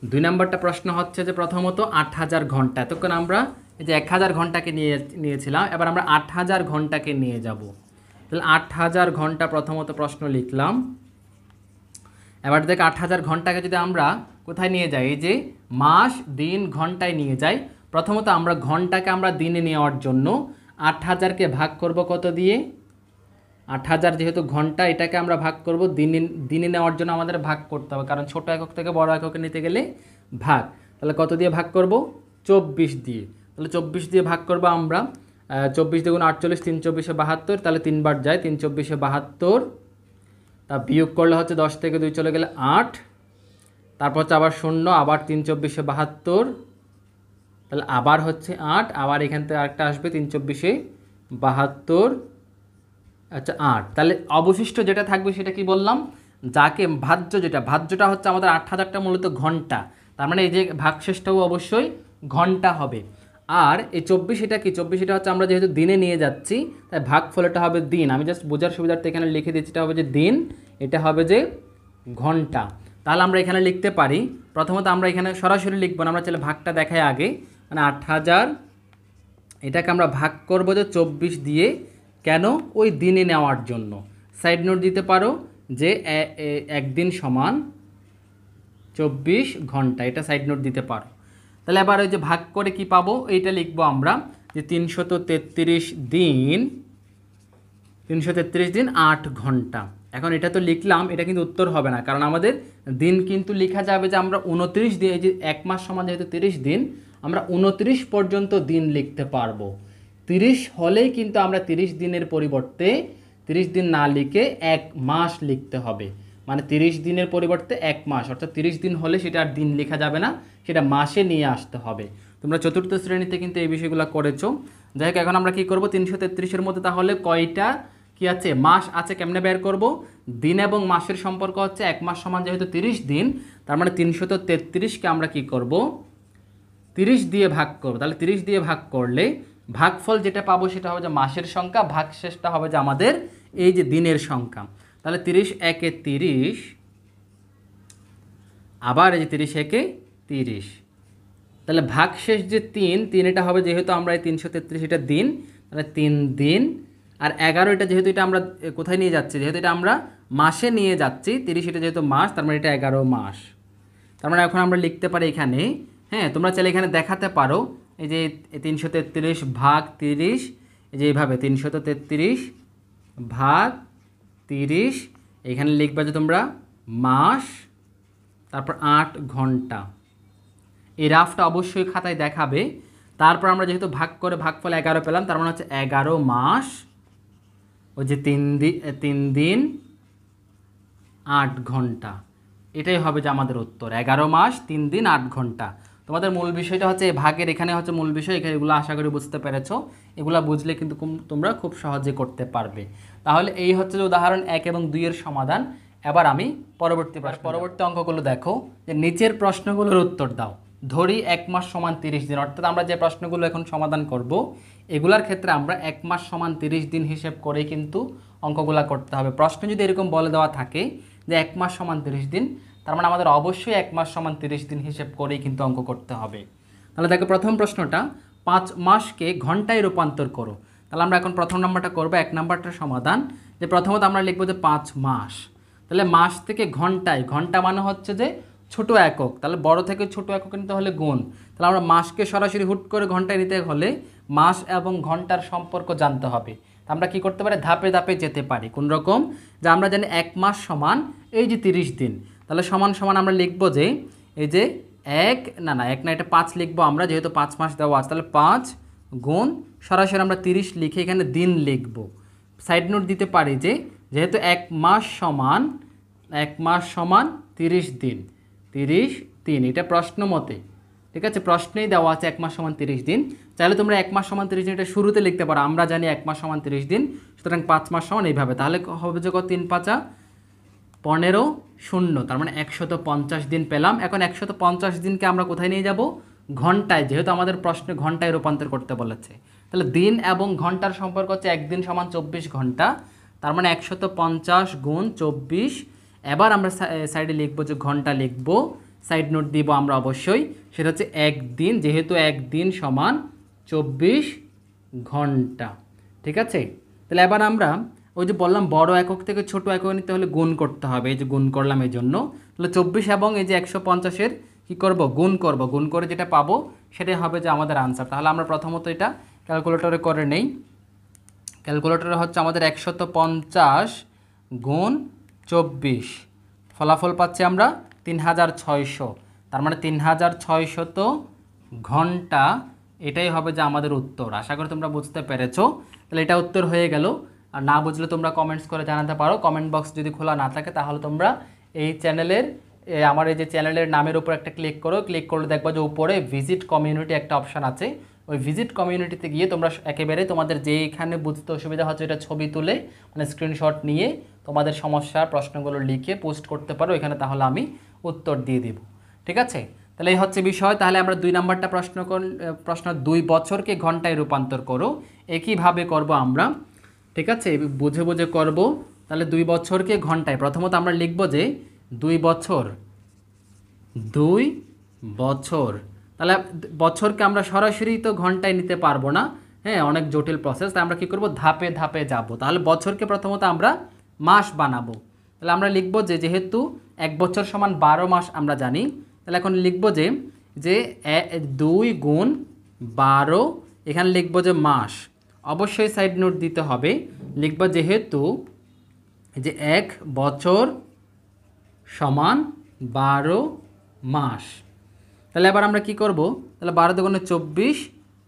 2 নাম্বারটা প্রশ্ন হচ্ছে যে প্রথমত 8000 ঘন্টা, এতক্ষণ আমরা এই যে 1000 ঘন্টাকে নিয়েছিলাম, এবার আমরা 8000 ঘন্টাকে নিয়ে যাব। তাহলে 8000 ঘন্টা প্রথমত প্রশ্ন লিখলাম। এবার দেখ 8000 ঘন্টাকে যদি আমরা কোথায় নিয়ে যাই, এই যে মাস দিন ঘন্টায় নিয়ে যাই, প্রথমত আমরা ঘন্টাকে আমরা দিনে নেওয়ার জন্য 8000কে ভাগ করব কত দিয়ে, 8000 যেহেতু ঘন্টা, এটাকে আমরা ভাগ করব দিনে নেওয়ার জন্য আমাদের ভাগ করতে হবে, কারণ ছোট একক থেকে বড় এককে নিতে গেলে ভাগ। তাহলে কত দিয়ে ভাগ করব, 24 দিয়ে। তাহলে 24 দিয়ে ভাগ করব আমরা, 24 × 48, 3 × 24 = 72, তাহলে 3 বার যায়, 3 × 24 = 72, তা বিয়োগ করলে হচ্ছে 10 থেকে 2 চলে গেলে 8, তারপর হচ্ছে আবার 0, আবার 3 24 72, তাহলে আবার হচ্ছে 8, আবার এখান থেকে আরেকটা আসবে 3 24 72, আচ্ছা 8। তাহলে অবশিষ্ট যেটা থাকবে সেটা কি বললাম, যাকে ভাজ্যটা হচ্ছে আমাদের 8000টা মূলত ঘন্টা, তার মানে এই যে ভাগশেষটাও অবশ্যই ঘন্টা হবে। আর এই 24 এটা কি, 24 এটা হচ্ছে আমরা যেহেতু দিনে নিয়ে যাচ্ছি তাই ভাগফলটা হবে দিন। আমি জাস্ট বোঝার সুবিধার্থে এখানে লিখে দিচ্ছি, এটা হবে যে দিন, এটা হবে যে ঘন্টা। তাহলে আমরা এখানে লিখতে পারি, প্রথমত আমরা এখানে সরাসরি লিখবো না, আমরা চাইলে ভাগটা দেখাই আগে, মানে 8000 এটাকে আমরা ভাগ করবো যে 24 দিয়ে, কেন, ওই দিনে নেওয়ার জন্য। সাইড নোট দিতে পারো যে একদিন সমান 24 ঘন্টা, এটা সাইড নোট দিতে পারো। তাহলে এবার ওই যে ভাগ করে কি পাবো, এইটা লিখবো আমরা যে 333 দিন, 333 দিন 8 ঘন্টা। এখন এটা তো লিখলাম, এটা কিন্তু উত্তর হবে না, কারণ আমাদের দিন কিন্তু লেখা যাবে যে আমরা 29 দিন, এই যে এক মাস সমান যেহেতু 30 দিন, আমরা 29 পর্যন্ত দিন লিখতে পারবো। 30 হলেই কিন্তু আমরা 30 দিনের পরিবর্তে 30 দিন না লিখে 1 মাস লিখতে হবে, মানে 30 দিনের পরিবর্তে 1 মাস, অর্থাৎ 30 দিন হলে সেটা আর দিন লেখা যাবে না, সেটা মাসে নিয়ে আসতে হবে। তোমরা চতুর্থ শ্রেণীতে কিন্তু এই বিষয়গুলো করেছো। যাই হোক, এখন আমরা কি করব, 333-এর মধ্যে তাহলে কয়টা কি আছে, মাস আছে, কেমনে বের করব, দিন এবং মাসের সম্পর্ক হচ্ছে 1 মাস সমান যেহেতু 30 দিন, তার মানে 333কে আমরা কি করব, 30 দিয়ে ভাগ করব। তাহলে 30 দিয়ে ভাগ করলে ভাগফল যেটা পাবো সেটা হবে যে মাসের সংখ্যা, ভাগশেষটা হবে যে আমাদের এই যে দিনের সংখ্যা। তাহলে 30 একে 30, আবার এই যে 30 একে 30, তাহলে ভাগশেষ যে 3 এটা হবে যেহেতু আমরা এই 333 এটা দিন, তাহলে 3 দিন। আর 11 এটা যেহেতু এটা আমরা কোথায় নিয়ে যাচ্ছি, যেহেতু এটা আমরা মাসে নিয়ে যাচ্ছি, 30 এটা যেহেতু মাস, তার মানে এটা 11 মাস। তার মানে এখন আমরা লিখতে পারি এখানে, হ্যাঁ তোমরা চাইলে এখানে দেখাতে পারো, এই যে 333 ভাগ 30, এই যে এইভাবে 333 ভাগ 30, এখানে লিখবা যে তোমরা মাস, তারপর 8 ঘন্টা। এই রাফটা অবশ্যই খাতায় দেখাবে। তারপর আমরা যেহেতু ভাগ করে ভাগফল 11 পেলাম, তার মানে হচ্ছে 11 মাস, ওই যে 3 দিন 8 ঘন্টা, এটাই হবে যে আমাদের উত্তর, 11 মাস 3 দিন 8 ঘন্টা। তোমাদের মূল বিষয়টা হচ্ছে এই ভাগের, এখানে হচ্ছে মূল বিষয়, এখানে এগুলো আশা করি বুঝতে পেরেছো। এগুলো বুঝলে কিন্তু তোমরা খুব সহজে করতে পারবে। তাহলে এই হচ্ছে যে উদাহরণ 1 এবং 2 এর সমাধান। এবার আমি পরবর্তী অঙ্কগুলো দেখো, যে নিচের প্রশ্নগুলোর উত্তর দাও। ধরি 1 মাস সমান 30 দিন, অর্থাৎ আমরা যে প্রশ্নগুলো এখন সমাধান করব এগুলার ক্ষেত্রে আমরা 1 মাস সমান 30 দিন হিসেব করে কিন্তু অঙ্কগুলো করতে হবে। প্রশ্ন যদি এরকম বলে দেওয়া থাকে যে 1 মাস সমান 30 দিন, তার মানে আমাদের অবশ্যই 1 মাস সমান 30 দিন হিসেব করেই কিন্তু অঙ্ক করতে হবে। তাহলে দেখো প্রথম প্রশ্নটা, 5 মাসকে ঘন্টায় রূপান্তর করো। তাহলে আমরা এখন প্রথম নাম্বারটা করব, 1 নাম্বারটার সমাধান, যে প্রথমত আমরা লিখবো যে 5 মাস। তাহলে মাস থেকে ঘন্টায়, ঘন্টা মানে হচ্ছে যে ছোট একক, তাহলে বড় থেকে ছোট একক নিতে হলে গুণ। তাহলে আমরা মাসকে সরাসরি হুট করে ঘন্টায় নিতে হলে মাস এবং ঘন্টার সম্পর্ক জানতে হবে। আমরা কি করতে পারি, ধাপে ধাপে যেতে পারি। কোন রকম, যে আমরা জানি 1 মাস সমান এই যে 30 দিন, তাহলে সমান সমান আমরা লিখবো যে এই যে 1 না এটা 5 লিখবো আমরা, যেহেতু 5 মাস দেওয়া আছে, তাহলে 5 গুণ সরাসরি আমরা 30 লিখে এখানে দিন লিখবো। সাইড নোট দিতে পারি যে যেহেতু 1 মাস সমান 30 দিন, 30 দিন, এটা প্রশ্ন মতে, ঠিক আছে, প্রশ্নেই দেওয়া আছে 1 মাস সমান 30 দিন। চাইলে তোমরা 1 মাস সমান 30 দিন এটা শুরুতে লিখতে পারো, আমরা জানি 1 মাস সমান 30 দিন, সুতরাং 5 মাস সমান এইভাবে। তাহলে হবে যে 3 5 15 0, তার মানে 150 দিন পেলাম। এখন 150 দিনকে আমরা কোথায় নিয়ে যাব, ঘন্টায়, যেহেতু আমাদের প্রশ্নে ঘন্টায় রূপান্তর করতে বলেছে। তাহলে দিন এবং ঘন্টার সম্পর্ক হচ্ছে একদিন সমান 24 ঘন্টা, তার মানে 150 গুণ 24। এবার আমরা সাইডে লিখবো যে ঘন্টা লিখবো, সাইড নোট দিব আমরা অবশ্যই, সেটা হচ্ছে একদিন, যেহেতু একদিন সমান 24 ঘন্টা, ঠিক আছে। তাহলে এবার আমরা ওই যে বললাম বড় একক থেকে ছোট একক নিতে হলে গুণ করতে হবে, এই যে গুণ করলাম এই জন্য। তাহলে 24 এবং এই যে 150-এর কী করব, গুণ করব, গুণ করে যেটা পাবো সেটাই হবে যে আমাদের আনসার। তাহলে আমরা প্রথমত এটা ক্যালকুলেটরে করে নেই। ক্যালকুলেটরে হচ্ছে আমাদের 150 গুণ 24, ফলাফল পাচ্ছি আমরা 3600, তার মানে 3600 ঘন্টা, এটাই হবে যে আমাদের উত্তর। আশা করি তোমরা বুঝতে পেরেছো। তাহলে এটা উত্তর হয়ে গেল। আর না বুঝলে তোমরা কমেন্টস করে জানাতে পারো। কমেন্ট বক্স যদি খোলা না থাকে তাহলে তোমরা এই চ্যানেলের আমার এই যে চ্যানেলের নামের উপর একটা ক্লিক করো, ক্লিক করলে দেখবা যে উপরে ভিজিট কমিউনিটি একটা অপশান আছে। ওই ভিজিট কমিউনিটিতে গিয়ে তোমরা একেবারে তোমাদের যেইখানে বুঝতে অসুবিধা হচ্ছে এটা ছবি তুলে মানে স্ক্রিনশট নিয়ে তোমাদের সমস্যার প্রশ্নগুলো লিখে পোস্ট করতে পারো এখানে, তাহলে আমি উত্তর দিয়ে দেব। ঠিক আছে, তাহলে এই হচ্ছে বিষয়। তাহলে আমরা 2 নাম্বারটা প্রশ্ন 2 বছরকে ঘন্টায় রূপান্তর করো, একইভাবে করব আমরা। ঠিক আছে, বুঝে বুঝে করব। তাহলে 2 বছরকে ঘন্টায় প্রথমত আমরা লিখব যে 2 বছর, 2 বছর। তাহলে বছরকে আমরা সরাসরি তো ঘন্টায় নিতে পারবো না, হ্যাঁ, অনেক জটিল প্রসেস। তাই আমরা কী করব, ধাপে ধাপে যাব। তাহলে বছরকে প্রথমত আমরা মাস বানাবো। তাহলে আমরা লিখব যে যেহেতু 1 বছর সমান 12 মাস আমরা জানি, তাহলে এখন লিখব যে 2 গুণ 12, এখানে লিখব যে মাস। অবশ্যই সাইড নোট দিতে হবে, লিখব যেহেতু যে 1 বছর সমান 12 মাস। তাহলে এবার আমরা কি করব, তাহলে 12 দুগুণে 24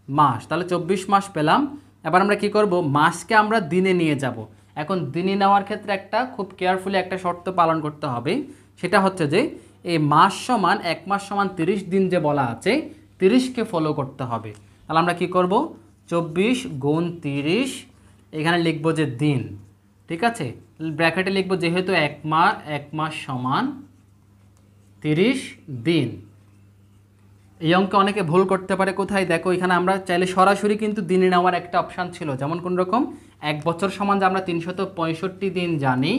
মাস, তাহলে 24 মাস পেলাম। এবার আমরা কি করব, মাসকে আমরা দিনে নিয়ে যাব। এখন দিনে নেওয়ার ক্ষেত্রে একটা খুব কেয়ারফুলি একটা শর্ত পালন করতে হবে, সেটা হচ্ছে যে এই মাস সমান 1 মাস সমান 30 দিন যে বলা আছে, 30কে ফলো করতে হবে। তাহলে আমরা কি করব, 24 গুণ 30, এখানে লিখব যে দিন। ঠিক আছে, ব্র্যাকেটে লিখব যেহেতু 1 মাস সমান 30 দিন। এই অঙ্কে অনেকে ভুল করতে পারে কোথায়, দেখো এখানে আমরা চাইলে সরাসরি কিন্তু দিনে নেওয়ার একটা অপশান ছিল, যেমন কোন রকম 1 বছর সমান যে আমরা 365 দিন জানি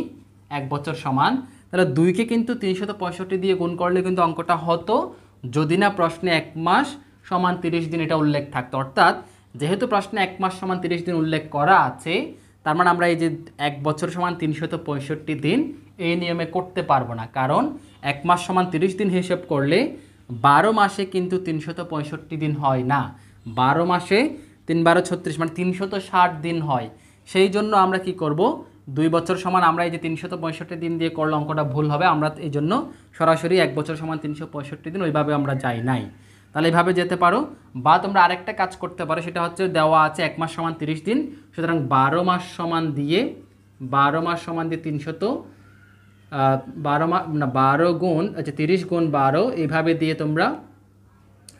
1 বছর সমান, তাহলে 2কে কিন্তু 365 দিয়ে গুণ করলে কিন্তু অঙ্কটা হতো, যদি না প্রশ্নে 1 মাস সমান 30 দিন এটা উল্লেখ থাকতো। অর্থাৎ যেহেতু প্রশ্নে 1 মাস সমান 30 দিন উল্লেখ করা আছে, তার মানে আমরা এই যে 1 বছর সমান 365 দিন এই নিয়মে করতে পারবো না, কারণ 1 মাস সমান 30 দিন হিসেব করলে 12 মাসে কিন্তু 365 দিন হয় না, 12 মাসে 3 12 36 মানে 360 দিন হয়। সেই জন্য আমরা কি করব, 2 বছর সমান আমরা এই যে 365 দিন দিয়ে করলে অঙ্কটা ভুল হবে, আমরা এই জন্য সরাসরি 1 বছর সমান 365 দিন ওইভাবে আমরা যাই নাই। তাহলে এইভাবে যেতে পারো, বা তোমরা আরেকটা কাজ করতে পারো, সেটা হচ্ছে দেওয়া আছে 1 মাস সমান 30 দিন, সুতরাং 12 মাস সমান দিয়ে 12 গুণ 30 গুণ 12 এইভাবে দিয়ে তোমরা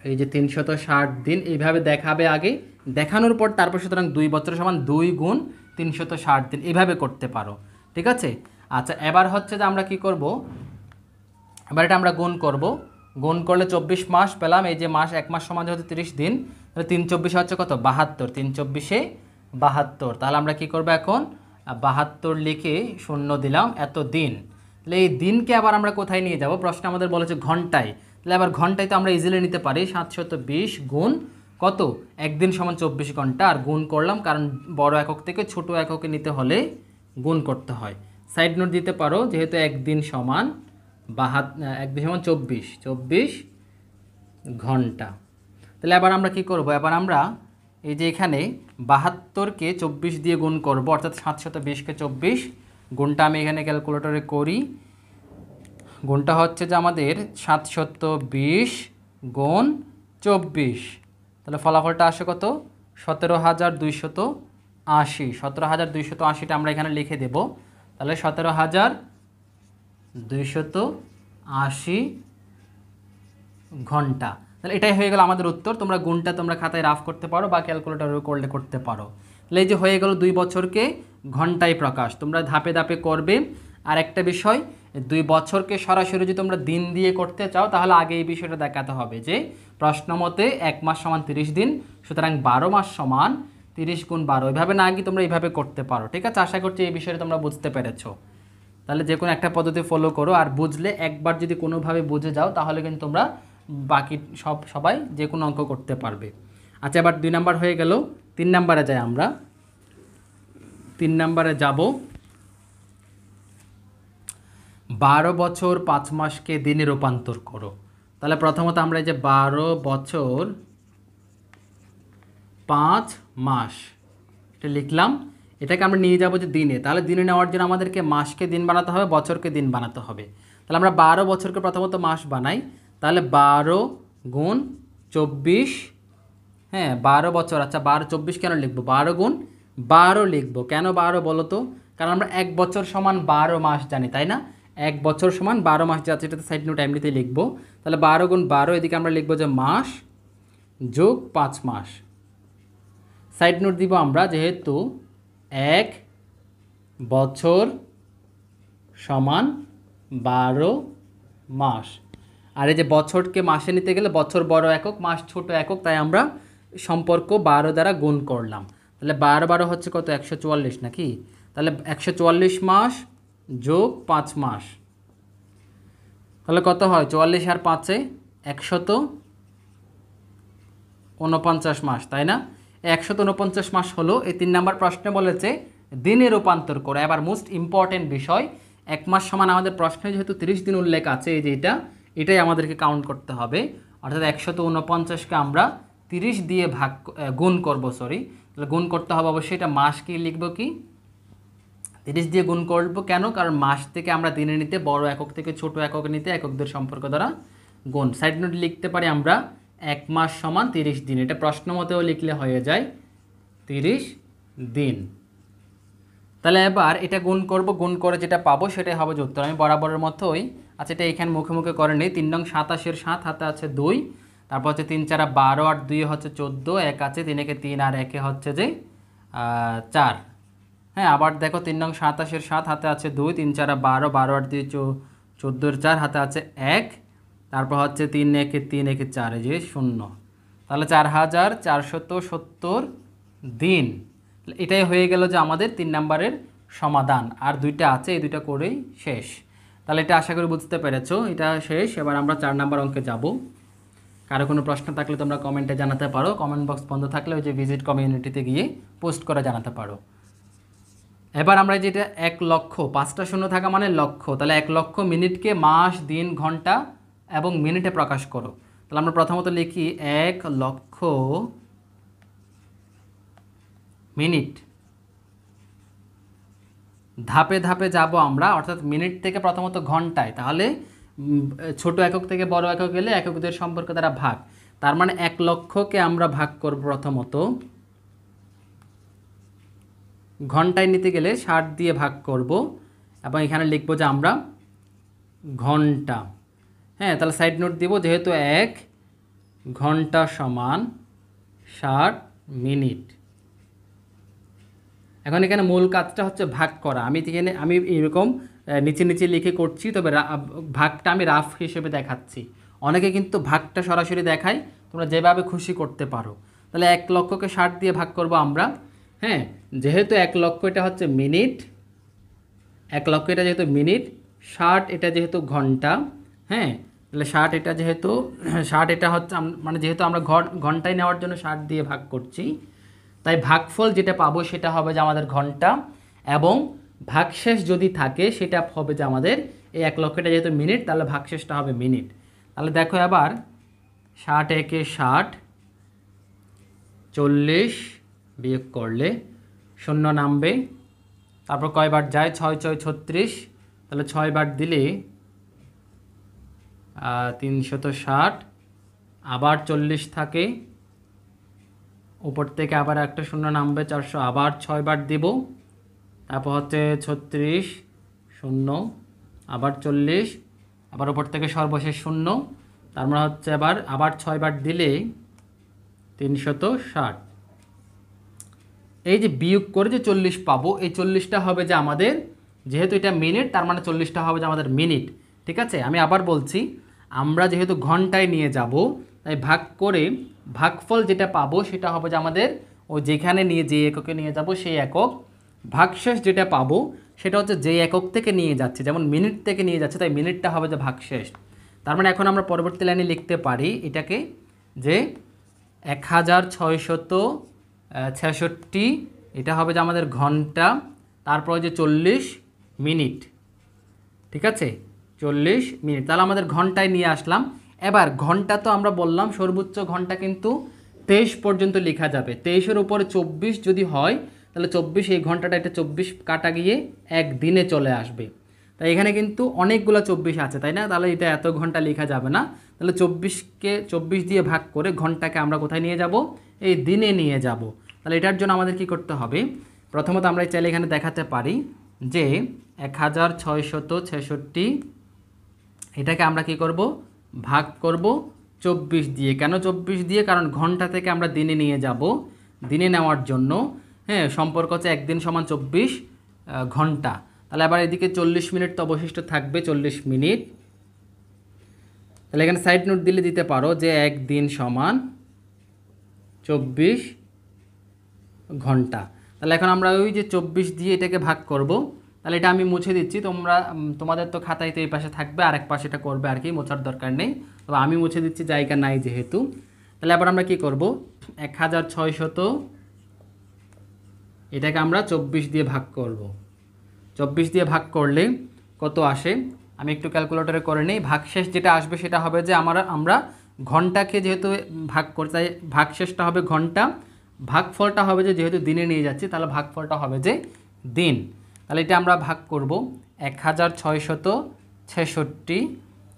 এই যে 360 দিন এইভাবে দেখাবে আগে, দেখানোর পর তারপর সুতরাং 2 বছর সমান 2 গুণ 360 দিন এইভাবে করতে পারো। ঠিক আছে, আচ্ছা এবার হচ্ছে যে আমরা কি করব, এবার এটা আমরা গুণ করব। গুণ করলে 24 মাস পেলাম, এই যে মাস 1 মাস সমান যেহেতু 30 দিন, তাহলে 3 24 হচ্ছে কত, 72, 3 24 72। তাহলে আমরা কি করব, এখন 72 লিখে শূন্য দিলাম, এত দিন। তাহলে এই দিনকে আবার আমরা কোথায় নিয়ে যাব, প্রশ্ন আমাদের বলেছে ঘন্টায়। তাহলে আবার ঘন্টায় তো আমরা ইজিলি নিতে পারি, 720 গুণ কত, একদিন সমান 24 ঘন্টা, আর গুণ করলাম কারণ বড় একক থেকে ছোট এককে নিতে হলে গুণ করতে হয়। সাইড নোট দিতে পারো, যেহেতু একদিন সমান 24 ঘন্টা। তাহলে এবার আমরা কি করব, এবার আমরা এই যে এখানে 72কে 24 দিয়ে গুণ করব, অর্থাৎ 720কে 24, গুণটা আমি এখানে ক্যালকুলেটরে করি। গুণটা হচ্ছে যে আমাদের 720 গুণ 24, তাহলে ফলাফলটা আসে কত, 17,280। 17,280টা আমরা এখানে লিখে দেব। তাহলে 17,280 ঘন্টা। তাহলে এটাই হয়ে গেল আমাদের উত্তর। তোমরা গুণটা তোমরা খাতায় রাফ করতে পারো বা ক্যালকুলেটরে করতে পারো। তাহলে এই যে হয়ে গেল 2 বছরকে ঘন্টায় প্রকাশ, তোমরা ধাপে ধাপে করবে। আর একটা বিষয়, 2 বছরকে সরাসরি যদি তোমরা দিন দিয়ে করতে চাও তাহলে আগে এই বিষয়টা দেখাতে হবে যে প্রশ্ন মতে 1 মাস সমান 30 দিন, সুতরাং 12 মাস সমান 30 গুণ 12, ওইভাবে না গিয়ে তোমরা এইভাবে করতে পারো। ঠিক আছে, আশা করছি এই বিষয়টা তোমরা বুঝতে পেরেছো। তাহলে যে কোনো একটা পদ্ধতি ফলো করো, আর বুঝলে একবার যদি কোনোভাবে বুঝে যাও তাহলে কিন্তু তোমরা বাকি সবাই যে কোনো অঙ্ক করতে পারবে। আচ্ছা, এবার 2 নাম্বার হয়ে গেল, 3 নাম্বারে যাই আমরা। 3 নাম্বারে যাব, 12 বছর 5 মাসকে দিনে রূপান্তর করো। তাহলে প্রথমত আমরা এই যে 12 বছর 5 মাস এটা লিখলাম, এটাকে আমরা নিয়ে যাব যে দিনে। তাহলে দিনে নেওয়ার জন্য আমাদেরকে মাসকে দিন বানাতে হবে, বছরকে দিন বানাতে হবে। তাহলে আমরা 12 বছরকে প্রথমত মাস বানাই, তাহলে 12 গুণ 24, হ্যাঁ 12 বছর, আচ্ছা 12 24 কেন লিখবো, 12 গুণ 12 লিখব। কেন 12 বলো তো? কারণ আমরা 1 বছর সমান 12 মাস জানি, তাই না? 1 বছর সমান 12 মাস যাচ্ছে, এটাতে সাইড নোট এমনিতেই লিখব। তাহলে 12 গুণ 12, এদিকে আমরা লিখব যে মাস যোগ 5 মাস। সাইড নোট দিব আমরা, যেহেতু 1 বছর সমান 12 মাস। আর এই যে বছরকে মাসে নিতে গেলে বছর বড় একক, মাস ছোট একক, তাই আমরা সম্পর্ক 12 দ্বারা গুণ করলাম। তাহলে 12 12 হচ্ছে কত? 144 নাকি? তাহলে 144 মাস যোগ 5 মাস, তাহলে কত হয়? 44 আর 5-এ 149 মাস, তাই না? 149 মাস হলো। এই 3 নম্বর প্রশ্নে বলেছে দিনে রূপান্তর করে। এবার মোস্ট ইম্পর্টেন্ট বিষয়, 1 মাস সমান আমাদের প্রশ্নে যেহেতু 30 দিন উল্লেখ আছে, এই যে এটাই আমাদেরকে কাউন্ট করতে হবে। অর্থাৎ 149কে আমরা 30 দিয়ে গুণ করব, তাহলে গুণ করতে হবে অবশ্যই। এটা মাস কি লিখব কি? 30 দিয়ে গুণ করব। কেন? কারণ মাস থেকে আমরা দিনে নিতে, বড় একক থেকে ছোট একক নিতে এককদের সম্পর্ক দ্বারা গুণ। সাইড নোট লিখতে পারি আমরা 1 মাস সমান 30 দিন। এটা প্রশ্ন মতেও লিখলে হয়ে যায় 30 দিন। তাহলে এবার এটা গুণ করব, গুণ করে যেটা পাবো সেটাই হবে যে উত্তর। আমি বরাবরের মতোই, আচ্ছা এটা এখানে মুখে মুখে করে নিই। 3 নং 27-এর 7 হাতে আছে 2, তারপর হচ্ছে 3 4 12 আর 2 হচ্ছে 14, 1 আছে 3 একে 3 আর 1 হচ্ছে যে 4। হ্যাঁ, আবার দেখো 3 নং 27-এর 7 হাতে আছে 2, 3 4 12, 12 আর 2 14-এর 4 হাতে আছে 1, তারপর হচ্ছে 3 একে 3 একে 4, এই যে 0। তাহলে 4470 দিন। এটাই হয়ে গেল যে আমাদের 3 নম্বরের সমাধান। আর 2টা আছে, এই 2টা করেই শেষ। তাহলে এটা আশা করি বুঝতে পেরেছো, এটা শেষ। এবার আমরা 4 নম্বর অঙ্কে যাব। কারো কোনো প্রশ্ন থাকলে তোমরা কমেন্টে জানাতে পারো। কমেন্ট বক্স বন্ধ থাকলে ওই যে ভিজিট কমিউনিটিতে গিয়ে পোস্ট করে জানাতে পারো। এবার আমরা যেটা 1 লক্ষ, 5টা শূন্য থাকা মানে লক্ষ, তাহলে 1 লক্ষ মিনিটকে মাস, দিন, ঘন্টা এবং মিনিটে প্রকাশ করো। তাহলে আমরা প্রথমত লিখি 1 লক্ষ মিনিট। ধাপে ধাপে যাব আমরা, অর্থাৎ মিনিট থেকে প্রথমত ঘন্টায়, তাহলে ছোট একক থেকে বড় একক গেলে এককদের সম্পর্ক দ্বারা ভাগ। তার মানে 1 লক্ষকে আমরা ভাগ করব প্রথমত, ঘন্টায় নিতে গেলে 60 দিয়ে ভাগ করব এবং এখানে লিখব যে আমরা ঘন্টা। হ্যাঁ, তাহলে সাইড নোট দিব, যেহেতু 1 ঘন্টা সমান 60 মিনিট। এখন এখানে মূল কাজটা হচ্ছে ভাগ করা। আমি এরকম নিচে নিচে লিখে করছি, তবে ভাগটা আমি রাফ হিসেবে দেখাচ্ছি। অনেকে কিন্তু ভাগটা সরাসরি দেখায়, তোমরা যেভাবে খুশি করতে পারো। তাহলে 1 লক্ষকে 60 দিয়ে ভাগ করব আমরা। হ্যাঁ, যেহেতু 1 লক্ষ এটা হচ্ছে মিনিট, 1 লক্ষ এটা যেহেতু মিনিট, 60 এটা যেহেতু ঘন্টা। হ্যাঁ, তাহলে 60 এটা যেহেতু 60 এটা হচ্ছে মানে যেহেতু আমরা ঘন্টায় নেওয়ার জন্য 60 দিয়ে ভাগ করছি, তাই ভাগফল যেটা পাবো সেটা হবে যে আমাদের ঘন্টা, এবং ভাগশেষ যদি থাকে সেটা হবে যে আমাদের এই 1 লক্ষটা যেহেতু মিনিট, তাহলে ভাগশেষটা হবে মিনিট। তাহলে দেখো এবার 60 একে 60, 40 বিয়োগ করলে 0 নামবে। তারপর কয়বার যায়? 6 6 36, তাহলে 6 বার দিলে 360, আবার 40 থাকে, উপর থেকে আবার একটা 0 নামবে, 400, আবার 6 বার দিব, তারপর হচ্ছে 36 0, আবার 40, আবার উপর থেকে সর্বশেষ 0, তার মানে হচ্ছে আবার 6 বার দিলে 360। এই যে বিয়োগ করে যে 40 পাবো, এই 40টা হবে যে আমাদের, যেহেতু এটা মিনিট, তার মানে 40টা হবে যে আমাদের মিনিট। ঠিক আছে, আমি আবার বলছি, আমরা যেহেতু ঘন্টায় নিয়ে যাব, তাই ভাগ করে ভাগফল যেটা পাবো সেটা হবে যে আমাদের যেখানে যে এককে নিয়ে যাব সেই একক। ভাগশেষ যেটা পাবো সেটা হচ্ছে যে একক থেকে নিয়ে যাচ্ছে, যেমন মিনিট থেকে নিয়ে যাচ্ছে, তাই মিনিটটা হবে যে ভাগশেষ। তার মানে এখন আমরা পরবর্তী লাইনে লিখতে পারি এটাকে যে 1666, এটা হবে যে আমাদের ঘন্টা, তারপর যে 40 মিনিট। ঠিক আছে, 40 মিনিট, তাহলে আমাদের ঘন্টায় নিয়ে আসলাম। এবার ঘন্টা তো আমরা বললাম সর্বোচ্চ ঘন্টা কিন্তু 23 পর্যন্ত লেখা যাবে। 23-এর উপরে 24 যদি হয়, তাহলে 24, এই ঘন্টাটা এটা 24 কাটা গিয়ে 1 দিনে চলে আসবে। তাই এখানে কিন্তু অনেকগুলো 24 আছে, তাই না? তাহলে এটা এত ঘন্টা লেখা যাবে না। তাহলে 24কে 24 দিয়ে ভাগ করে ঘন্টাকে আমরা কোথায় নিয়ে যাব? এই দিনে নিয়ে যাব। তাহলে এটার জন্য আমাদের কি করতে হবে? প্রথমত আমরা চাইলে এখানে দেখাতে পারি যে 1666 এটাকে আমরা কি করব, ভাগ করব 24 দিয়ে। কেন 24 দিয়ে? কারণ ঘন্টা থেকে আমরা দিনে নিয়ে যাব, দিনে নেওয়ার জন্য হ্যাঁ সম্পর্ক হচ্ছে একদিন সমান 24 ঘন্টা। তাহলে আবার এদিকে 40 মিনিট তো অবশিষ্ট থাকবে, 40 মিনিট। তাহলে এখানে সাইড নোট দিলে দিতে পারো যে একদিন সমান 24 ঘন্টা। তাহলে এখন আমরা ওই যে 24 দিয়ে এটাকে ভাগ করব। তাহলে এটা আমি মুছে দিচ্ছি, তোমাদের তো খাতায় তো এই পাশে থাকবে, আরেক পাশে এটা করবে আর কি, মোছার দরকার নেই। তবে আমি মুছে দিচ্ছি, জায়গা নাই যেহেতু। তাহলে আবার আমরা কি করব, 1600 এটাকে আমরা 24 দিয়ে ভাগ করব। 24 দিয়ে ভাগ করলে কত আসে আমি একটু ক্যালকুলেটরে করে নিই। ভাগশেষ যেটা আসবে সেটা হবে যে আমরা ঘন্টাকে যেহেতু ভাগ করতে, তাই ভাগশেষটা হবে ঘন্টা, ভাগফলটা হবে যে যেহেতু দিনে নিয়ে যাচ্ছি তাহলে ভাগফলটা হবে যে দিন। তাহলে এটা আমরা ভাগ করব 1666,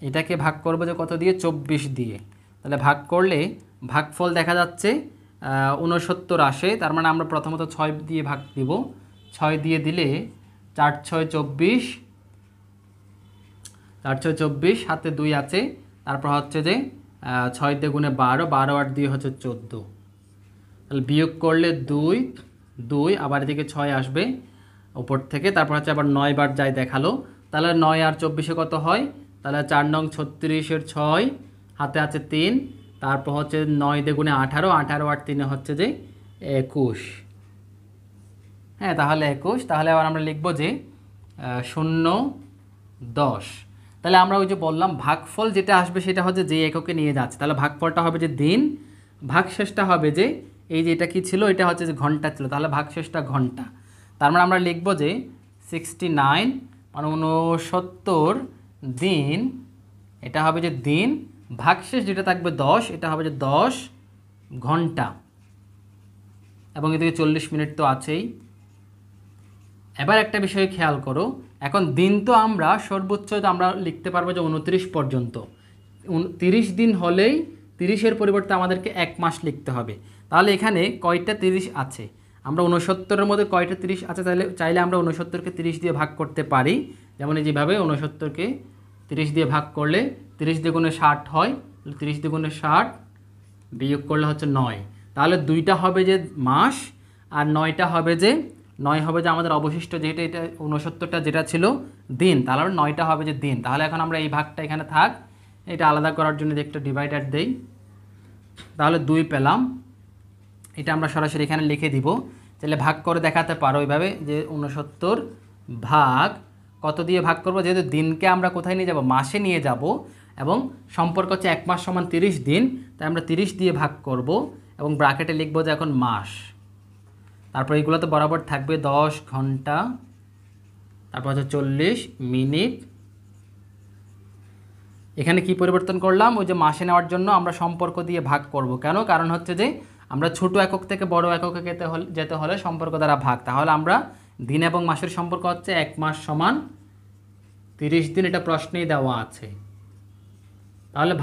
এটাকে ভাগ করব যে কত দিয়ে, 24 দিয়ে। তাহলে ভাগ করলে ভাগফল দেখা যাচ্ছে 69 আসে। তার মানে আমরা প্রথমত 6 দিয়ে ভাগ দিব, 6 দিয়ে দিলে 4 6 24, 4 6 24, হাতে 2 আছে, তারপর হচ্ছে যে 6 দিয়ে গুণে 12, 12 আর 2 হচ্ছে 14। তাহলে বিয়োগ করলে 2 2, আবার এদিকে 6 আসবে উপর থেকে, তারপর হচ্ছে আবার 9 বার যাই দেখালো। তাহলে 9 আর 24 কত হয়, তাহলে 4 নং 36-এর 6, হাতে আছে 3, তারপর হচ্ছে 9 দিয়ে গুণে 18, 18 আর 3 হচ্ছে যে 21। হ্যাঁ তাহলে 21। তাহলে আবার আমরা লিখব যে 0 10। তাহলে আমরা ওই যে বললাম ভাগফল যেটা আসবে সেটা হচ্ছে যে এককে নিয়ে যাচ্ছে, তাহলে ভাগফলটা হবে যে দিন, ভাগশেষটা হবে যে এই যে এটা কি ছিল, এটা হচ্ছে যে ঘন্টা ছিল, তাহলে ভাগশেষটা ঘন্টা। তার মানে আমরা লিখব যে 69 মানে 69 দিন, এটা হবে যে দিন, ভাগশেষ যেটা থাকবে 10, এটা হবে যে 10 ঘন্টা, এবং এদিকে 40 মিনিট তো আছেই। এবার একটা বিষয় খেয়াল করো, এখন দিন তো আমরা সর্বোচ্চ আমরা লিখতে পারবো যে 29 পর্যন্ত। 30 দিন হলেই 30-এর পরিবর্তে আমাদেরকে 1 মাস লিখতে হবে। তাহলে এখানে কয়টা 30 আছে, আমরা 69-এর মধ্যে কয়টা 30 আছে, তাহলে চাইলে আমরা 69-কে 30 দিয়ে ভাগ করতে পারি। যেমন যেভাবে 69-কে 30 দিয়ে ভাগ করলে 30 দ্বিগুণে 60 হয়, 30 দ্বিগুণে 60 বিয়োগ করলে হচ্ছে 9। তাহলে 2টা হবে যে মাস আর 9টা হবে যে 9 হবে যে আমাদের অবশিষ্ট যেটা, এটা 69টা যেটা ছিল দিন, তাহলে 9টা হবে যে দিন। তাহলে এখন আমরা এই ভাগটা এখানে থাক, এটা আলাদা করার জন্য যে একটা ডিভাইডার দেই, তাহলে 2 পেলাম। এটা আমরা সরাসরি এখানে লিখে দিব, তাহলে ভাগ করে দেখাতে পারো এইভাবে যে 69 ভাগ কত দিয়ে ভাগ করব, যেহেতু দিনকে আমরা কোথায় নিয়ে যাব, মাসে নিয়ে যাব, এবং সম্পর্ক হচ্ছে 1 মাস সমান 30 দিন, তাই আমরা 30 দিয়ে ভাগ করব এবং ব্র্যাকেটে লিখব যে এখন মাস। তারপর এইগুলো তো বরাবর থাকবে 10 ঘন্টা, তারপর হচ্ছে 40 মিনিট। এখানে কি পরিবর্তন করলাম, ওই যে মাসে নেওয়ার জন্য আমরা সম্পর্ক দিয়ে ভাগ করব। কেন? কারণ হচ্ছে যে আমরা ছোট একক থেকে বড় এককে যেতে হলে সম্পর্ক দ্বারা ভাগ। তাহলে আমরা দিন এবং মাসের সম্পর্ক হচ্ছে 1 মাস সমান 30 দিন, এটা প্রশ্নেই দেওয়া আছে। তাহলে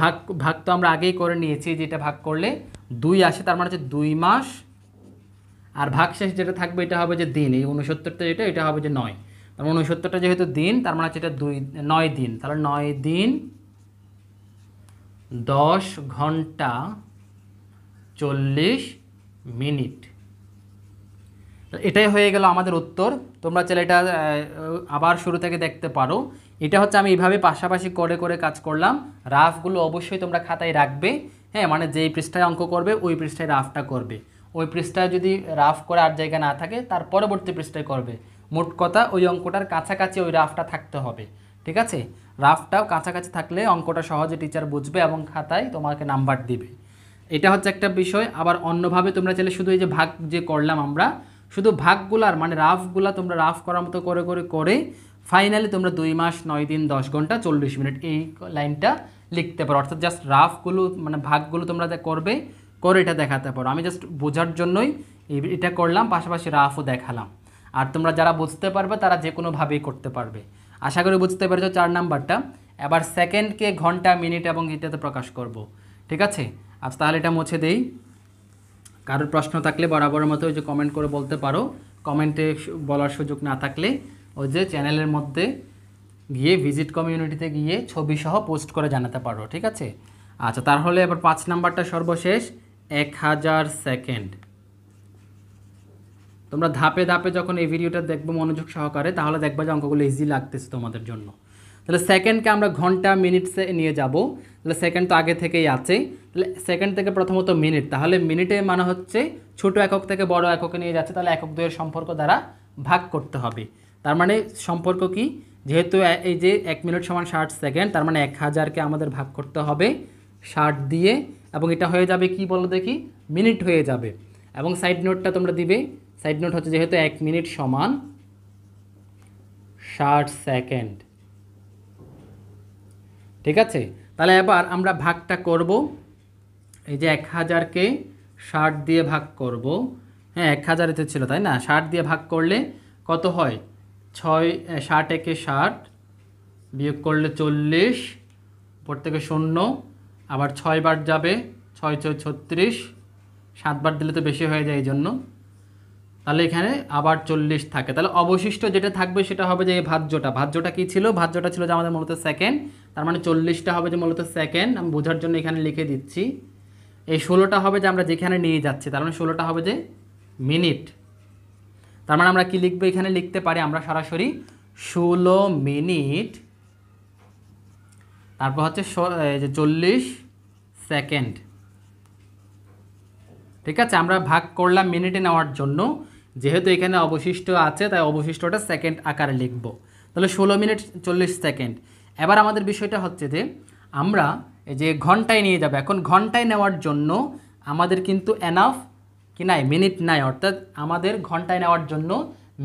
ভাগ তো আমরা আগেই করে নিয়েছি, যেটা ভাগ করলে 2 আসে, তার মানে হচ্ছে 2 মাস। আর ভাগশেষ যেটা থাকবে এটা হবে যে দিন, এই 69টা যেটা, এটা হবে যে 9। তার মানে 69টা যেহেতু দিন, তার মানে হচ্ছে এটা 9 দিন। তাহলে 9 দিন 10 ঘন্টা 40 মিনিট। এটাই হয়ে গেল আমাদের উত্তর। তোমরা চাইলে এটা আবার শুরু থেকে দেখতে পারো। এটা হচ্ছে আমি এইভাবে পাশাপাশি করে করে কাজ করলাম। রাফগুলো অবশ্যই তোমরা খাতায় রাখবে, হ্যাঁ, মানে যেই পৃষ্ঠায় অঙ্ক করবে ওই পৃষ্ঠায় রাফটা করবে। ওই পৃষ্ঠায় যদি রাফ করে আর জায়গা না থাকে তার পরবর্তী পৃষ্ঠায় করবে। মোট কথা ওই অঙ্কটার কাছাকাছি ওই রাফটা থাকতে হবে, ঠিক আছে? রাফটাও কাছাকাছি থাকলে অঙ্কটা সহজে টিচার বুঝবে এবং খাতায় তোমাকে নাম্বার দিবে। এটা হচ্ছে একটা বিষয়। আবার অন্যভাবে তোমরা চাইলে শুধু এই যে ভাগ যে করলাম আমরা, শুধু ভাগগুলার মানে রাফগুলা তোমরা রাফ করার মতো করে করে করে ফাইনালি তোমরা 2 মাস 9 দিন 10 ঘন্টা 40 মিনিট এই লাইনটা লিখতে পারো। অর্থাৎ জাস্ট রাফগুলো মানে ভাগগুলো তোমরা করবে, করে এটা দেখাতে পারো। আমি জাস্ট বোঝার জন্যই এটা করলাম, পাশাপাশি রাফও দেখালাম। আর তোমরা যারা বুঝতে পারবে তারা যে কোনোভাবেই করতে পারবে। আশা করি বুঝতে পেরেছো 4 নাম্বারটা। এবার সেকেন্ডকে ঘন্টা, মিনিট এবং এটাতে প্রকাশ করব, ঠিক আছে? আচ্ছা তাহলে এটা মুছে দেই। কারোর প্রশ্ন থাকলে বরাবরের মতো ওই যে কমেন্ট করে বলতে পারো। কমেন্টে বলার সুযোগ না থাকলে ওই যে চ্যানেলের মধ্যে গিয়ে ভিজিট কমিউনিটিতে গিয়ে ছবি সহ পোস্ট করে জানাতে পারো, ঠিক আছে? আচ্ছা, তাহলে এবার 5 নাম্বারটা সর্বশেষ, 1000 সেকেন্ড। তোমরা ধাপে ধাপে যখন এই ভিডিওটা দেখবো মনোযোগ সহকারে, তাহলে দেখবা যে অঙ্কগুলো ইজি লাগতেছে তোমাদের জন্য। তাহলে সেকেন্ডকে আমরা ঘন্টা মিনিটসে নিয়ে যাব। তাহলে সেকেন্ড তো আগে থেকেই আছে, তাহলে সেকেন্ড থেকে প্রথমত মিনিট, তাহলে মিনিটে মানে হচ্ছে ছোট একক থেকে বড় এককে নিয়ে যাচ্ছে, তাহলে একক দুইয়ের সম্পর্ক দ্বারা ভাগ করতে হবে। তার মানে সম্পর্ক কি, যেহেতু এই যে 1 মিনিট সমান 60 সেকেন্ড, তার মানে 1000কে আমাদের ভাগ করতে হবে 60 দিয়ে, এবং এটা হয়ে যাবে কি বলো দেখি, মিনিট হয়ে যাবে। এবং সাইড নোটটা তোমরা দিবে, সাইড নোট হচ্ছে যেহেতু 1 মিনিট সমান 60 সেকেন্ড, ঠিক আছে? তাহলে এবার আমরা ভাগটা করব, এই যে 1000কে 60 দিয়ে ভাগ করব। হ্যাঁ, 1000 এতে ছিল তাই না, 60 দিয়ে ভাগ করলে কত হয়, 60 একে 60, বিয়োগ করলে 40, উপর থেকে 0, আবার 6 বার যাবে, 6 6 36, 7 বার দিলে তো বেশি হয়ে যায় এই জন্য, তাহলে এখানে আবার 40 থাকে। তাহলে অবশিষ্ট যেটা থাকবে সেটা হবে যে এই ভাজ্যটা কী ছিল, ভাজ্যটা ছিল যে আমাদের মূলত সেকেন্ড, তার মানে 40টা হবে যে মূলত সেকেন্ড, আমি বোঝার জন্য এখানে লিখে দিচ্ছি। এই 16টা হবে যে আমরা যেখানে নিয়ে যাচ্ছি, তার মানে 16টা হবে যে মিনিট। তার মানে আমরা কি লিখবো, এখানে লিখতে পারি আমরা সরাসরি 16 মিনিট, তারপর হচ্ছে 40 সেকেন্ড, ঠিক আছে? আমরা ভাগ করলাম মিনিটে নেওয়ার জন্য, যেহেতু এখানে অবশিষ্ট আছে তাই অবশিষ্টটা সেকেন্ড আকারে লিখব। তাহলে 16 মিনিট 40 সেকেন্ড। এবার আমাদের বিষয়টা হচ্ছে যে আমরা এই যে ঘন্টায় নিয়ে যাব, এখন ঘন্টায় নেওয়ার জন্য আমাদের কিন্তু এনাফ কি নাই, মিনিট নাই, অর্থাৎ আমাদের ঘন্টায় নেওয়ার জন্য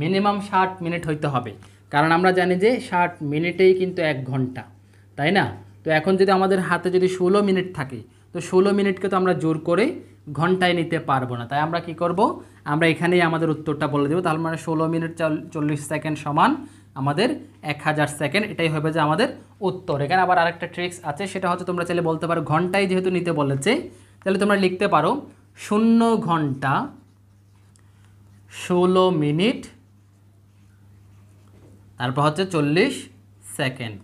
মিনিমাম 60 মিনিট হইতে হবে, কারণ আমরা জানি যে 60 মিনিটেই কিন্তু 1 ঘন্টা, তাই না? তো এখন যদি আমাদের হাতে যদি 16 মিনিট থাকে, তো 16 মিনিটকে তো আমরা জোর করে ঘন্টায় নিতে পারবো না, তাই আমরা কি করব, আমরা এখানেই আমাদের উত্তরটা বলে দেবো। তাহলে মানে 16 মিনিট 40 সেকেন্ড সমান আমাদের 1000 সেকেন্ড, এটাই হবে যে আমাদের উত্তর। এখানে আবার আরেকটা ট্রিক্স আছে, সেটা হচ্ছে তোমরা চাইলে বলতে পারো ঘন্টায় যেহেতু নিতে বলেছে, তাহলে তোমরা লিখতে পারো 0 ঘন্টা 16 মিনিট তারপর হচ্ছে 40 সেকেন্ড,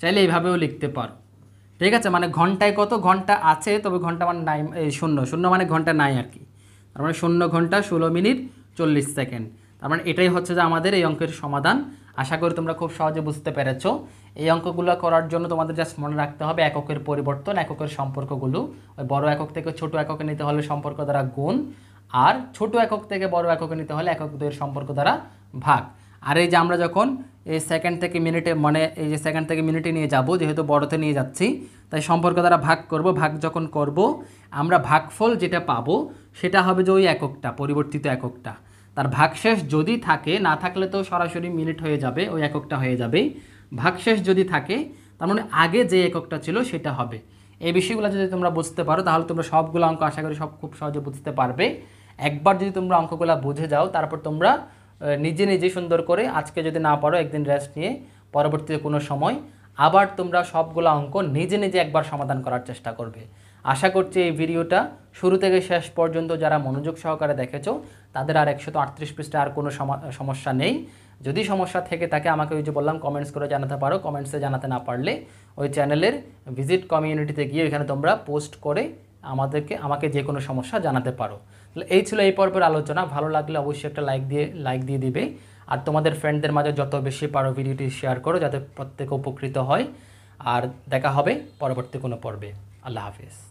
চাইলে এইভাবেও লিখতে পারো, ঠিক আছে? মানে ঘন্টায় কত ঘন্টা আছে, তবে ঘন্টা মানে নাই, এই 0 মানে ঘন্টা নাই আর কি, তার মানে 0 ঘন্টা 16 মিনিট 40 সেকেন্ড। তার মানে এটাই হচ্ছে যে আমাদের এই অঙ্কের সমাধান। আশা করি তোমরা খুব সহজে বুঝতে পেরেছো। এই অঙ্কগুলো করার জন্য তোমাদের জাস্ট মনে রাখতে হবে এককের পরিবর্তন, এককের সম্পর্কগুলো ওই বড় একক থেকে ছোট এককে নিতে হলে সম্পর্ক দ্বারা গুণ, আর ছোট একক থেকে বড় এককে নিতে হলে একক দুইয়ের সম্পর্ক দ্বারা ভাগ। আর এই যে আমরা যখন এই সেকেন্ড থেকে মিনিটে, মানে এই যে সেকেন্ড থেকে মিনিটে নিয়ে যাব, যেহেতু বড়তে নিয়ে যাচ্ছি তাই সম্পর্ক দ্বারা ভাগ করব, ভাগ যখন করব আমরা ভাগফল যেটা পাবো সেটা হবে যে ওই এককটা, পরিবর্তিত এককটা, তার ভাগশেষ যদি থাকে, না থাকলে তো সরাসরি মিনিট হয়ে যাবে, ওই এককটা হয়ে যাবে। ভাগশেষ যদি থাকে তার মানে আগে যে এককটা ছিল সেটা হবে। এই বিষয়গুলো যদি তোমরা বুঝতে পারো তাহলে তোমরা সবগুলো অঙ্ক আশা করি সব খুব সহজে বুঝতে পারবে। একবার যদি তোমরা অঙ্কগুলো বুঝে যাও, তারপর তোমরা নিজে নিজে সুন্দর করে, আজকে যদি না পারো একদিন রেস্ট নিয়ে পরবর্তীতে কোনো সময় আবার তোমরা সবগুলো অঙ্ক নিজে নিজে একবার সমাধান করার চেষ্টা করবে। আশা করছি এই ভিডিওটা শুরু থেকে শেষ পর্যন্ত যারা মনোযোগ সহকারে দেখেছো তাদের আর 138 পৃষ্ঠায় আর কোনো সমস্যা নেই। যদি সমস্যা থেকে থাকে আমাকে ওই যে বললাম কমেন্টস করে জানাতে পারো, কমেন্টসে জানাতে না পারলে ওই চ্যানেলের ভিজিট কমিউনিটিতে গিয়ে ওইখানে তোমরা পোস্ট করে আমাকে যে কোনো সমস্যা জানাতে পারো। তাহলে এই ছিল এই পর্বের আলোচনা। ভালো লাগলে অবশ্যই একটা লাইক দিয়ে দিবে, আর তোমাদের ফ্রেন্ডদের মাঝে যত বেশি পারো ভিডিওটি শেয়ার করো যাতে প্রত্যেকে উপকৃত হয়। আর দেখা হবে পরবর্তী কোনো পর্বে। আল্লাহ হাফিজ।